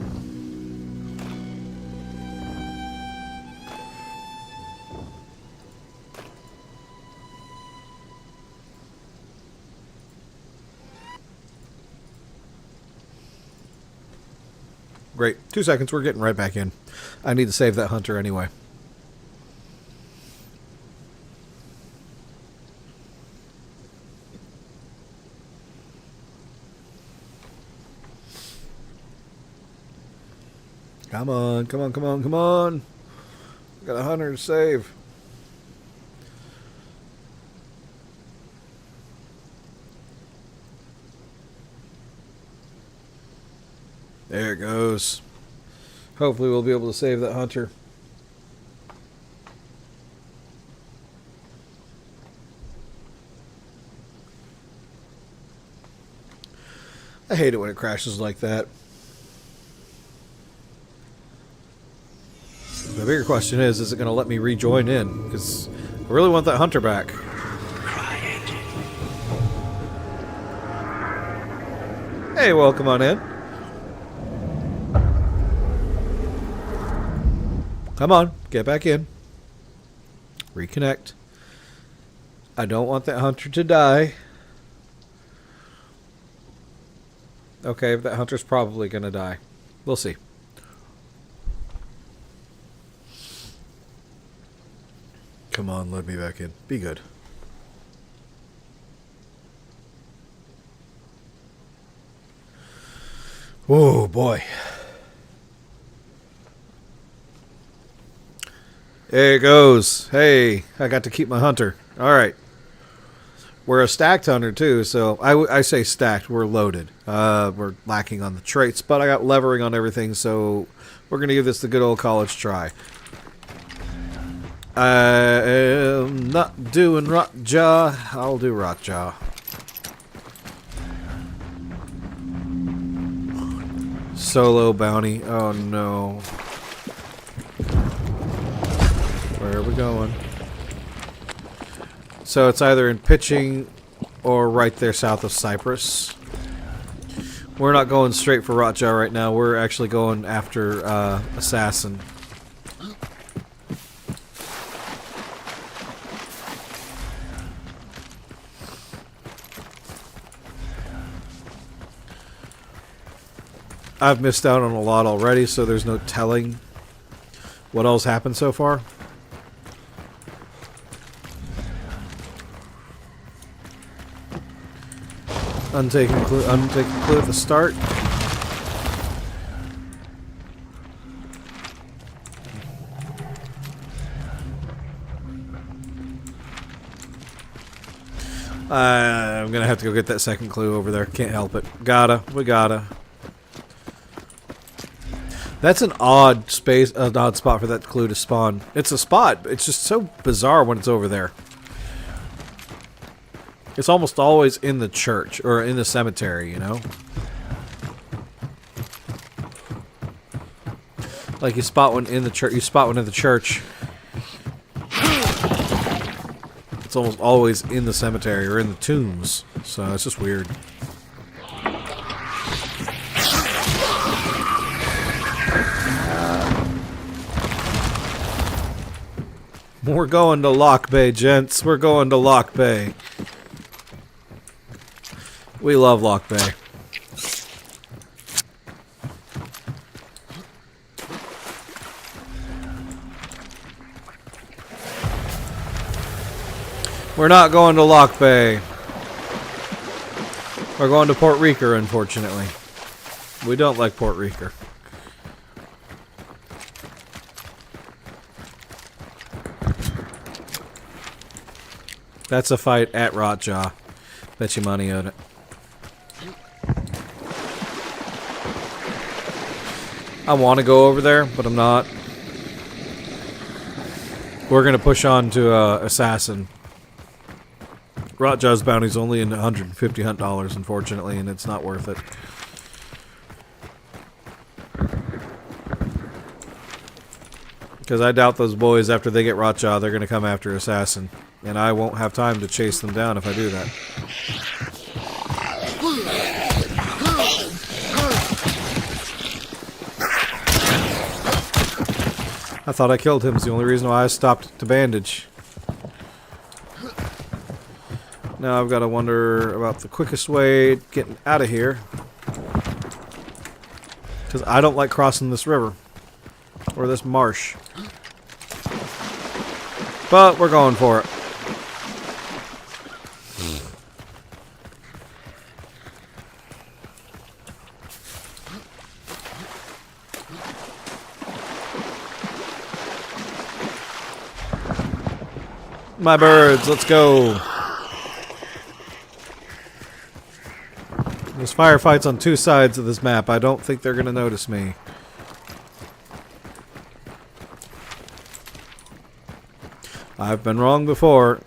Great. 2 seconds. We're getting right back in. I need to save that hunter anyway. Come on. Come on. Come on. Come on. Got a hunter to save. There it goes. Hopefully we'll be able to save that hunter. I hate it when it crashes like that. The bigger question is it going to let me rejoin in? Because I really want that hunter back. Hey, welcome on in. Come on, get back in. Reconnect. I don't want that hunter to die. Okay, that hunter's probably going to die. We'll see. Come on, let me back in. Be good. Oh, boy. There it goes. Hey, I got to keep my hunter. All right. We're a stacked hunter, too, so I say stacked. We're loaded. We're lacking on the traits, but I got levering on everything, so we're going to give this the good old college try. I am not doing Rotjaw. I'll do Rotjaw. Solo bounty. Oh, no. Where are we going? So it's either in pitching or right there south of Cyprus. We're not going straight for Rotjaw right now. We're actually going after Assassin. I've missed out on a lot already, so there's no telling what else happened so far. Untaken clue at the start. I'm gonna have to go get that second clue over there. Can't help it. We gotta. That's an odd space, an odd spot for that clue to spawn. It's a spot, but it's just so bizarre when it's over there. It's almost always in the church or in the cemetery, you know? Like you spot one in the church, you spot one in the church. It's almost always in the cemetery or in the tombs. So it's just weird. We're going to Lock Bay, gents. We're going to Lock Bay. We love Lock Bay. We're not going to Lock Bay. We're going to Port Rica, unfortunately. We don't like Port Rica. That's a fight at Rotjaw. Bet you money on it. I want to go over there, but I'm not. We're going to push on to Assassin. Rotjaw's bounty's only in $150 hunt dollars, unfortunately, and it's not worth it. Because I doubt those boys, after they get Rotjaw, they're going to come after Assassin. And I won't have time to chase them down if I do that. I thought I killed him. It's the only reason why I stopped to bandage. Now I've got to wonder about the quickest way getting out of here. Because I don't like crossing this river. Or this marsh. But we're going for it. My birds, let's go. There's firefights on two sides of this map. I don't think they're going to notice me. I've been wrong before.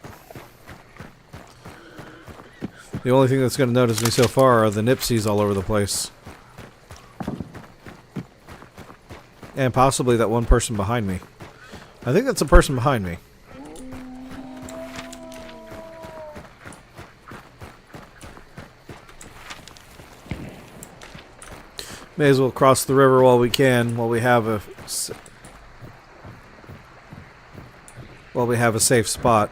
The only thing that's going to notice me so far are the Nipsies all over the place. And possibly that one person behind me. I think that's a person behind me. May as well cross the river while we can, while we have a safe spot.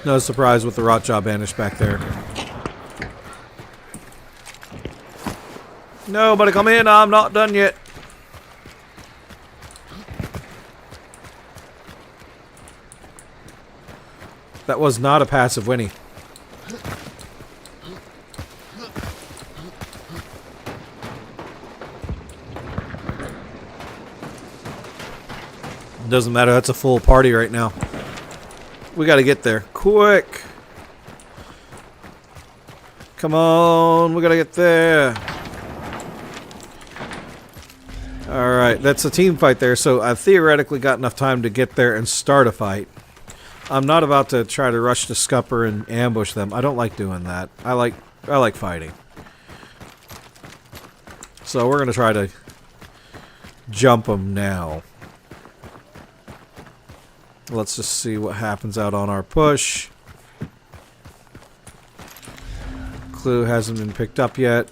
No surprise with the Rotjaw banished back there. Nobody come in, I'm not done yet. That was not a passive Winnie. Doesn't matter, that's a full party right now. We gotta get there. Quick! Come on, we gotta get there. Alright, that's a team fight there, so I theoretically got enough time to get there and start a fight. I'm not about to try to rush the scupper and ambush them. I don't like doing that. I like fighting. So we're going to try to jump them now. Let's just see what happens out on our push. Clue hasn't been picked up yet.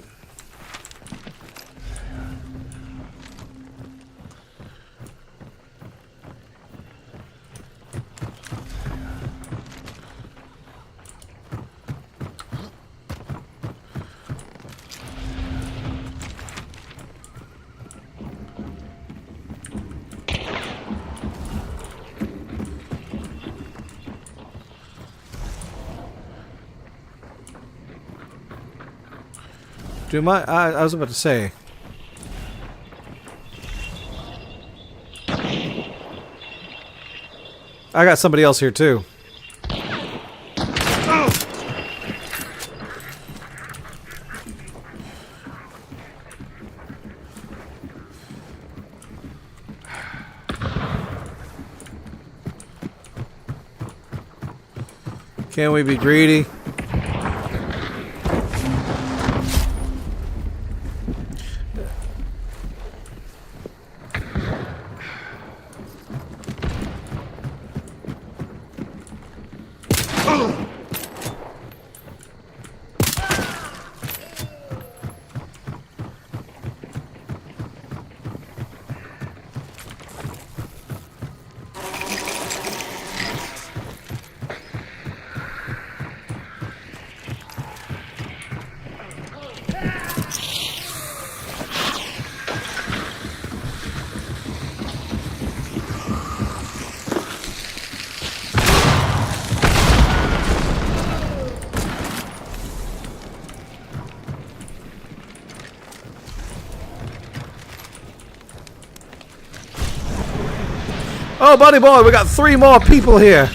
I was about to say. I got somebody else here too. Can we be greedy? Oh, buddy boy, we got 3 more people here.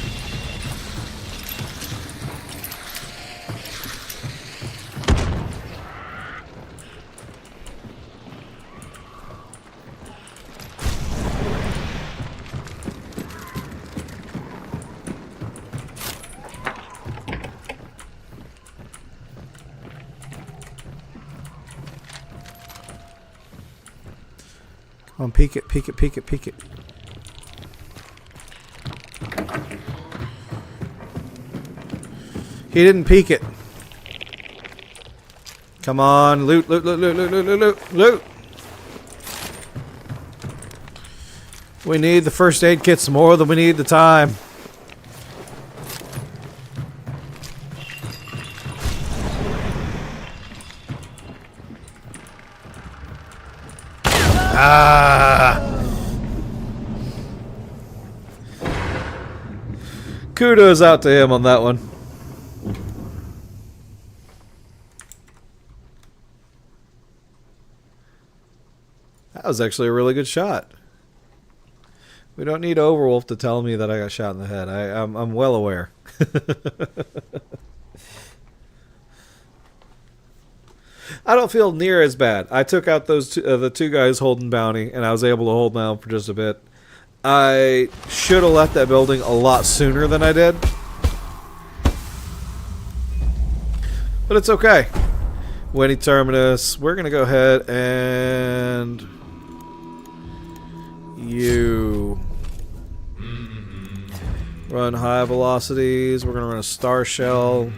Come on, peek it, peek it, peek it, peek it. He didn't peek it. Come on, loot, loot, loot, loot, loot, loot, loot, loot, loot. We need the first aid kits more than we need the time. Ah! Kudos out to him on that one. That was actually a really good shot. We don't need Overwolf to tell me that I got shot in the head. I'm well aware. I don't feel near as bad. I took out those the 2 guys holding bounty, and I was able to hold down for just a bit. I should have left that building a lot sooner than I did. But it's okay. Winnie Terminus. We're going to go ahead and... You run high velocities. We're gonna run a star shell,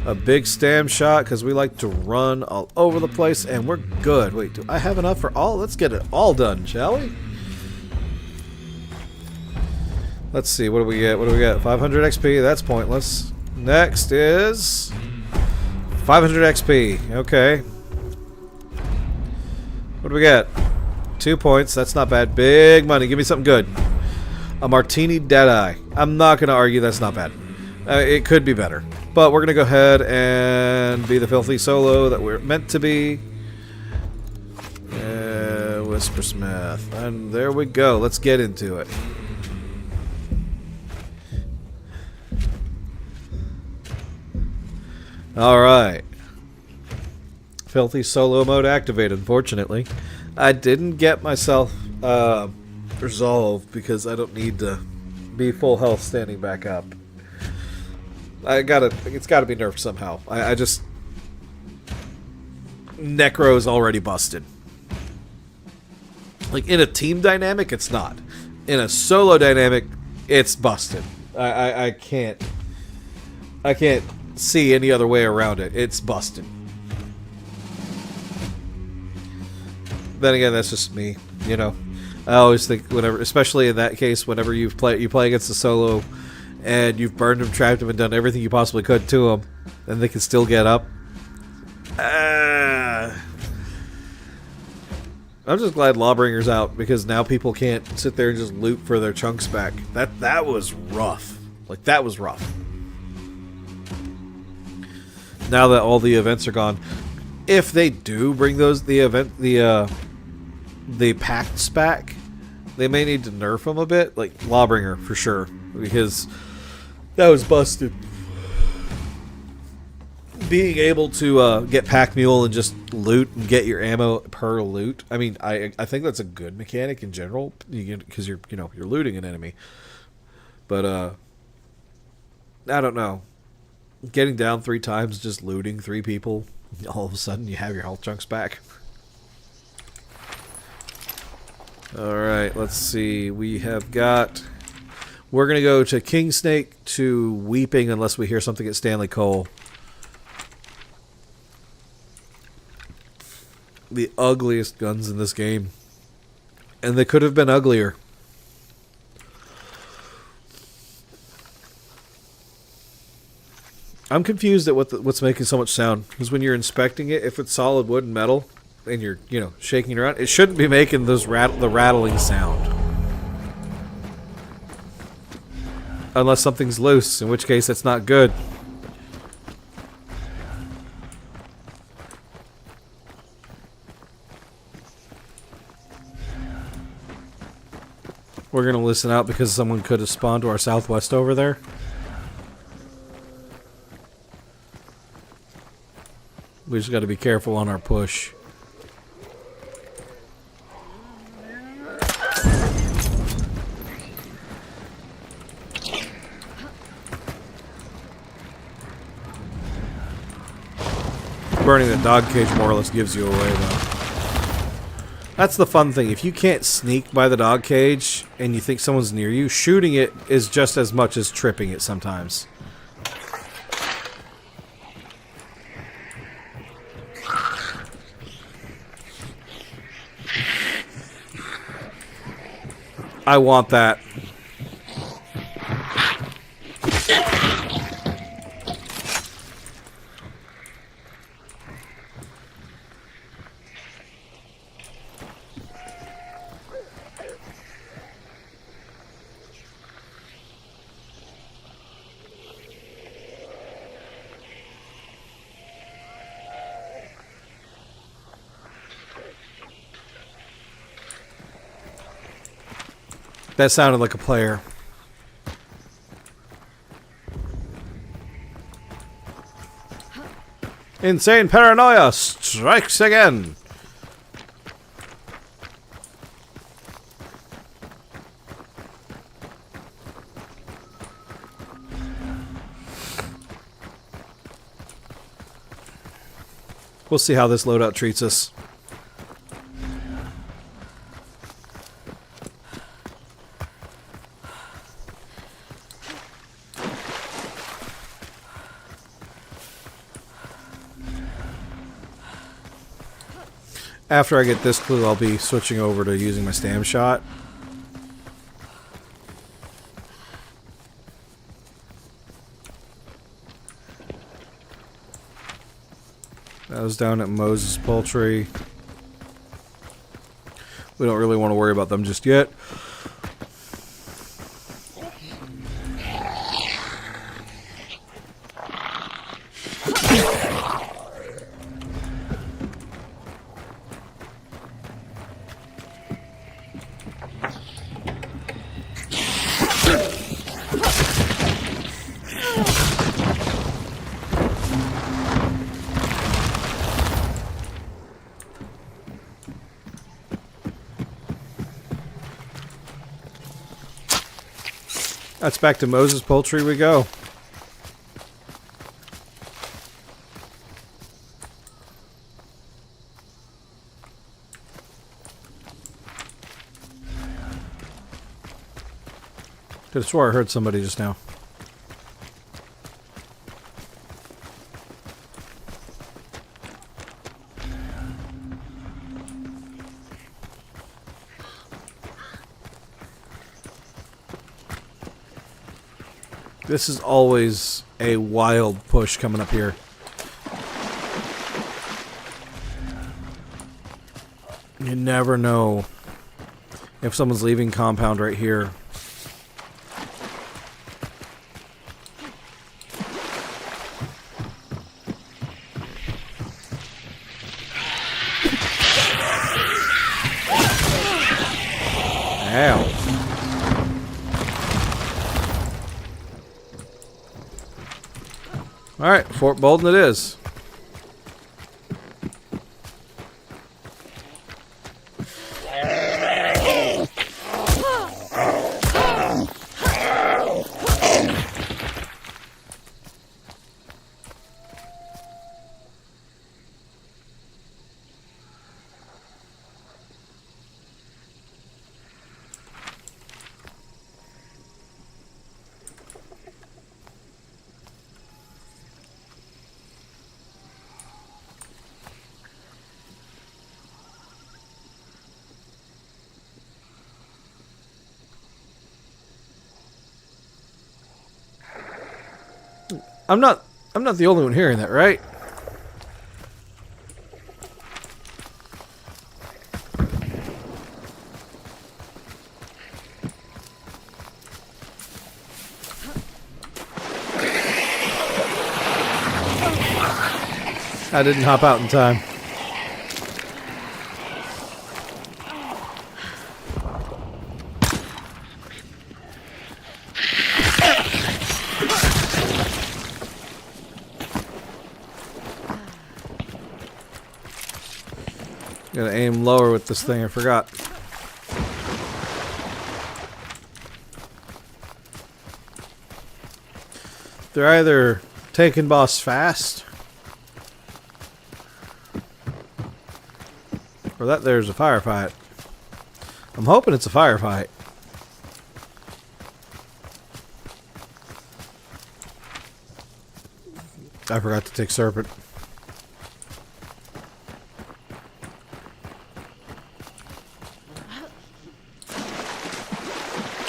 a big stam shot because we like to run all over the place, and we're good. Wait, do I have enough for all? Let's get it all done, shall we? Let's see. What do we get? What do we get? 500 XP. That's pointless. Next is 500 XP. Okay. What do we get? 2 points. That's not bad. Big money. Give me something good. A Martini Deadeye. I'm not going to argue that's not bad. It could be better. But we're going to go ahead and be the filthy solo that we're meant to be. Whispersmith. And there we go. Let's get into it. Alright. Filthy solo mode activated, unfortunately. I didn't get myself resolved because I don't need to be full health standing back up. It's gotta be nerfed somehow. I just... Necro's already busted. Like, in a team dynamic, it's not. In a solo dynamic, it's busted. I can't see any other way around it. It's busted. Then again, that's just me, you know. I always think whenever, especially in that case, whenever you play against a solo and you've burned them, trapped them, and done everything you possibly could to them, and they can still get up. I'm just glad Lawbringer's out because now people can't sit there and just loot for their chunks back. That was rough. Like, that was rough. Now that all the events are gone, if they do bring the pacts back, they may need to nerf them a bit, like Lawbringer for sure, because that was busted. Being able to get Pack Mule and just loot and get your ammo per loot, I mean, I think that's a good mechanic in general, because you're looting an enemy. But I don't know. Getting down 3 times, just looting 3 people, all of a sudden you have your health chunks back. Alright, let's see. We have got... We're going to go to King Snake to Weeping unless we hear something at Stanley Cole. The ugliest guns in this game. And they could have been uglier. I'm confused at what's making so much sound. Because when you're inspecting it, if it's solid wood and metal, and you're, shaking it around, it shouldn't be making the rattling sound. Unless something's loose, in which case that's not good. We're going to listen out because someone could have spawned to our southwest over there. We just got to be careful on our push. Burning the dog cage more or less gives you away, though. That's the fun thing. If you can't sneak by the dog cage and you think someone's near you, shooting it is just as much as tripping it sometimes. I want that. That sounded like a player. Insane paranoia strikes again. We'll see how this loadout treats us. After I get this clue, I'll be switching over to using my stam shot. That was down at Moses Poultry. We don't really want to worry about them just yet. That's back to Moses Poultry we go. Could have swore I heard somebody just now. This is always a wild push coming up here. You never know if someone's leaving compound right here. Ow. Alright, Fort Bolden it is. I'm not the only one hearing that, right? I didn't hop out in time. Gotta aim lower with this thing, I forgot. They're either taking boss fast, or that there's a firefight. I'm hoping it's a firefight. I forgot to take Serpent.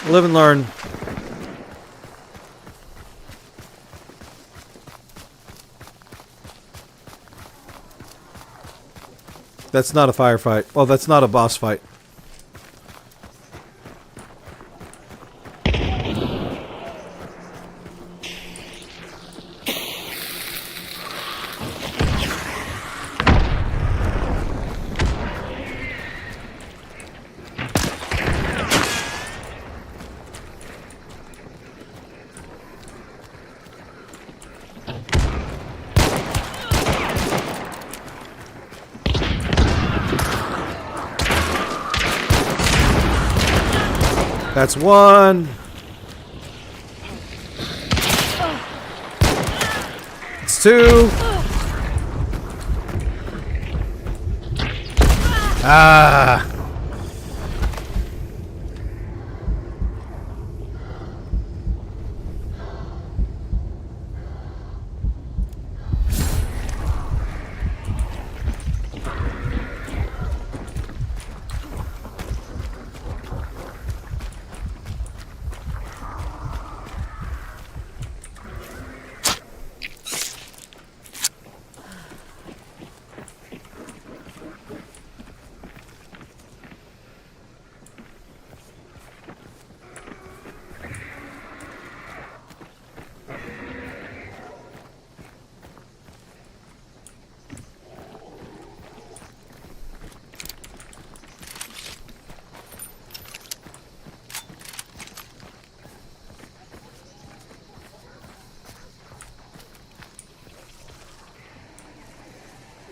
Live and learn. That's not a firefight. Well, that's not a boss fight. That's one. It's two. Ah.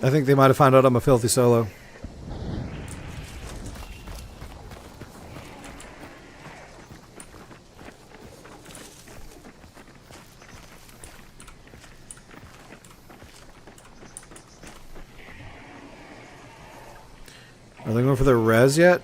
I think they might have found out I'm a filthy solo. Are they going for their res yet?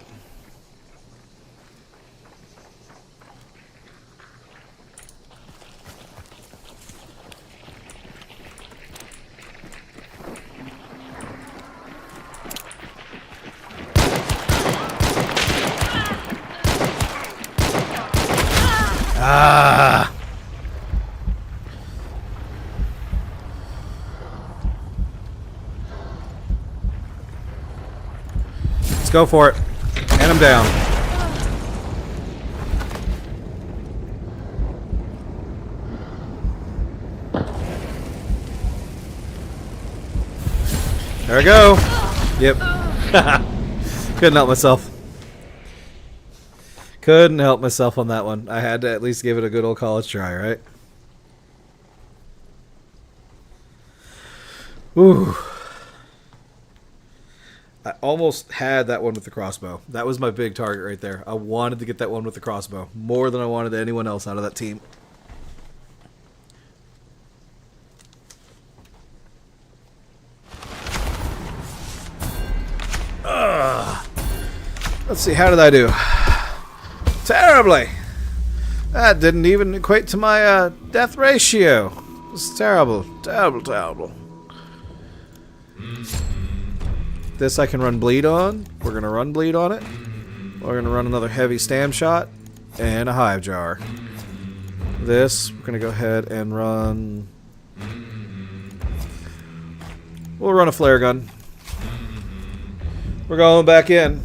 Ah! Let's go for it. And I'm down. There I go. Yep. Couldn't help myself. Couldn't help myself on that one. I had to at least give it a good old college try, right? Ooh. I almost had that one with the crossbow. That was my big target right there. I wanted to get that one with the crossbow. More than I wanted anyone else out of that team. Let's see, how did I do? Terribly! That didn't even equate to my death ratio. It's terrible. Terrible, terrible. This I can run bleed on. We're going to run bleed on it. We're going to run another heavy stam shot and a hive jar. This, we're going to go ahead and run We'll run a flare gun. We're going back in.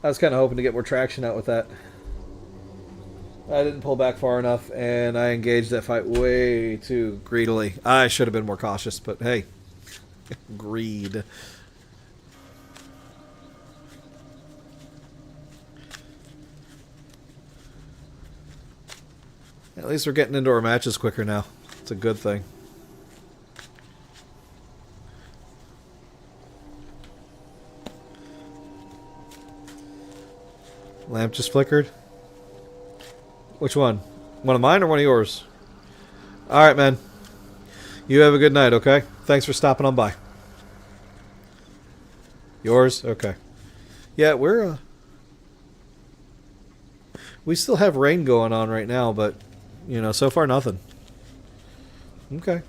I was kind of hoping to get more traction out with that. I didn't pull back far enough, and I engaged that fight way too greedily. I should have been more cautious, but hey. Greed. At least we're getting into our matches quicker now. It's a good thing. Lamp just flickered. Which one? One of mine or one of yours? Alright, man. You have a good night, okay? Thanks for stopping on by. Yours? Okay. Yeah, we're, we still have rain going on right now, but, you know, so far nothing. Okay.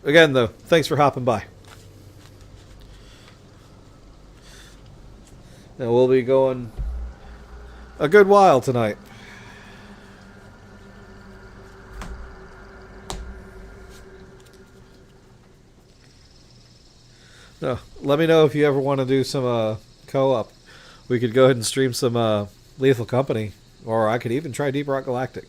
Again, though, thanks for hopping by. And we'll be going a good while tonight. No, let me know if you ever want to do some co-op. We could go ahead and stream some Lethal Company, or I could even try Deep Rock Galactic.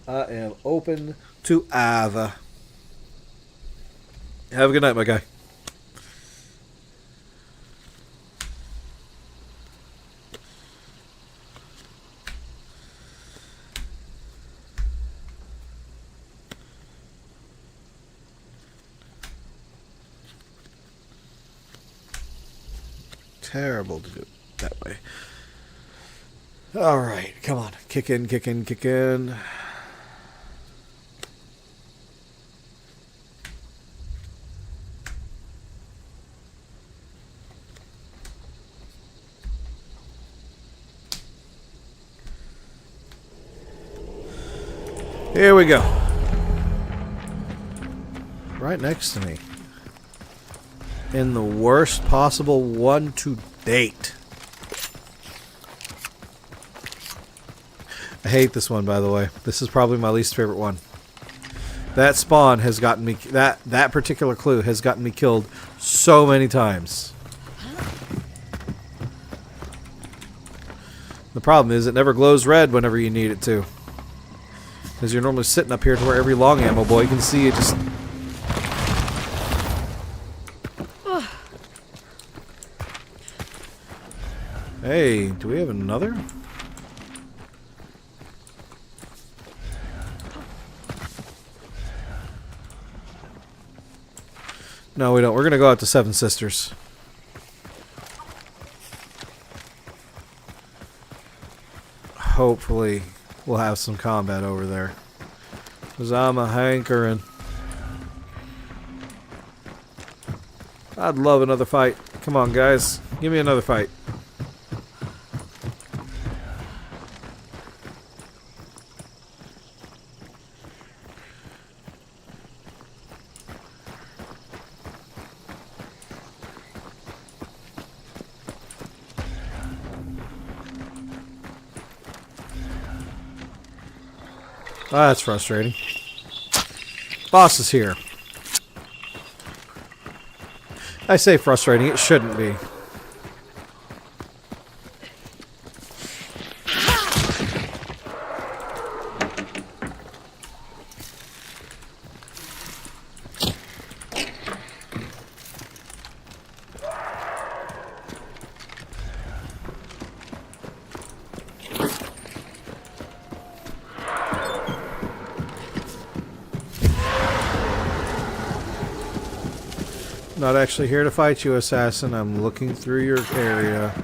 I am open to either. Have a good night, my guy. Terrible to do it that way. Alright, come on. Kick in, kick in, kick in. Here we go. Right next to me. In the worst possible one to date. I hate this one, by the way. This is probably my least favorite one. That spawn has gotten me... That particular clue has gotten me killed so many times. The problem is it never glows red whenever you need it to. Because you're normally sitting up here to where every long ammo boy can see it just... Hey, do we have another? No, we don't. We're going to go out to Seven Sisters. Hopefully, we'll have some combat over there. Because I'm a hankering. I'd love another fight. Come on, guys. Give me another fight. Ah, that's frustrating. Boss is here. I say frustrating, it shouldn't be. Not actually here to fight you, assassin. I'm looking through your area.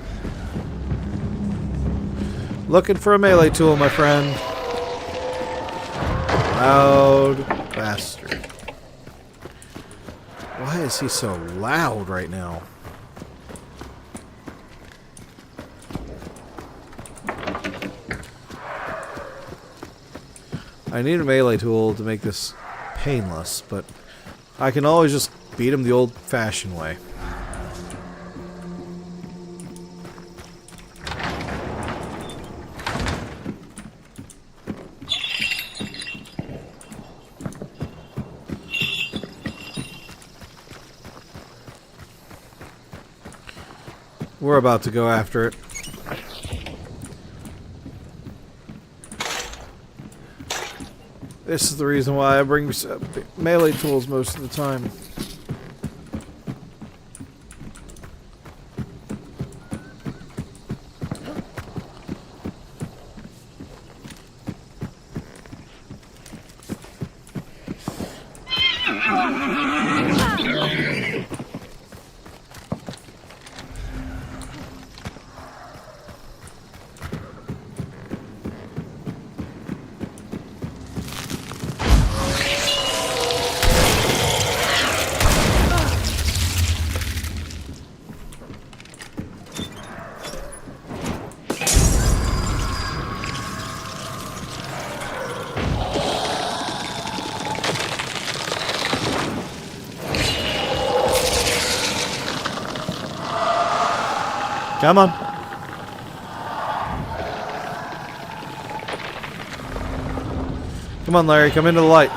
Looking for a melee tool, my friend. Loud bastard. Why is he so loud right now? I need a melee tool to make this painless, but I can always just beat him the old-fashioned way. We're about to go after it. This is the reason why I bring melee tools most of the time. Come on. Come on, Larry. Come into the light.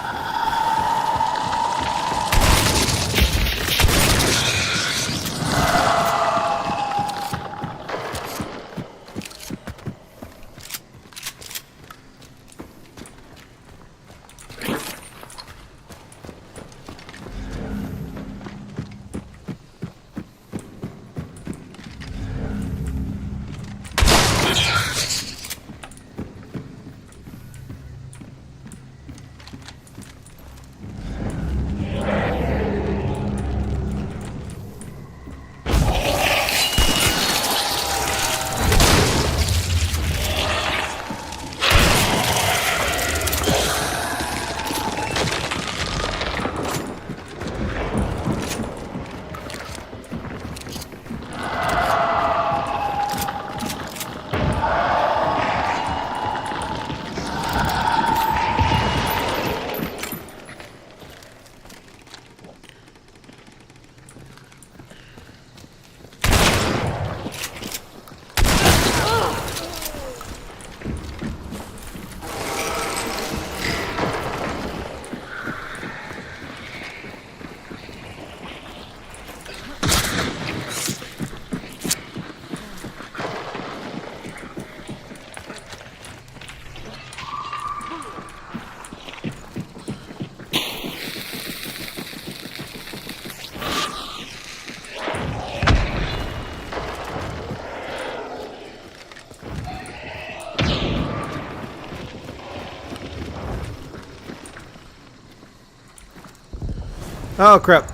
Oh, crap.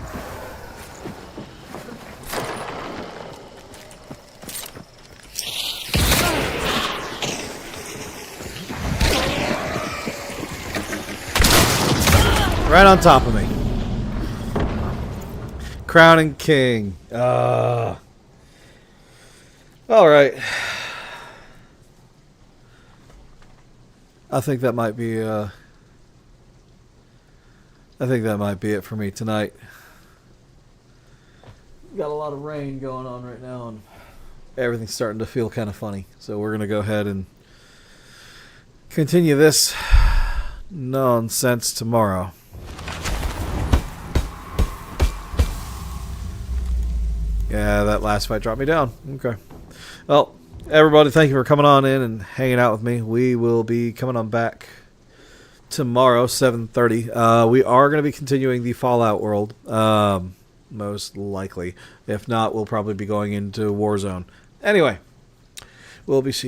Right on top of me. Crown and King. All right. I think that might be it for me tonight. Got a lot of rain going on right now, and everything's starting to feel kind of funny. So we're gonna go ahead and continue this nonsense tomorrow. Yeah, that last fight dropped me down. Okay. Well, everybody, thank you for coming on in and hanging out with me. We will be coming on back tomorrow, 7:30. We are going to be continuing the Fallout world, most likely. If not, we'll probably be going into Warzone. Anyway, we'll be seeing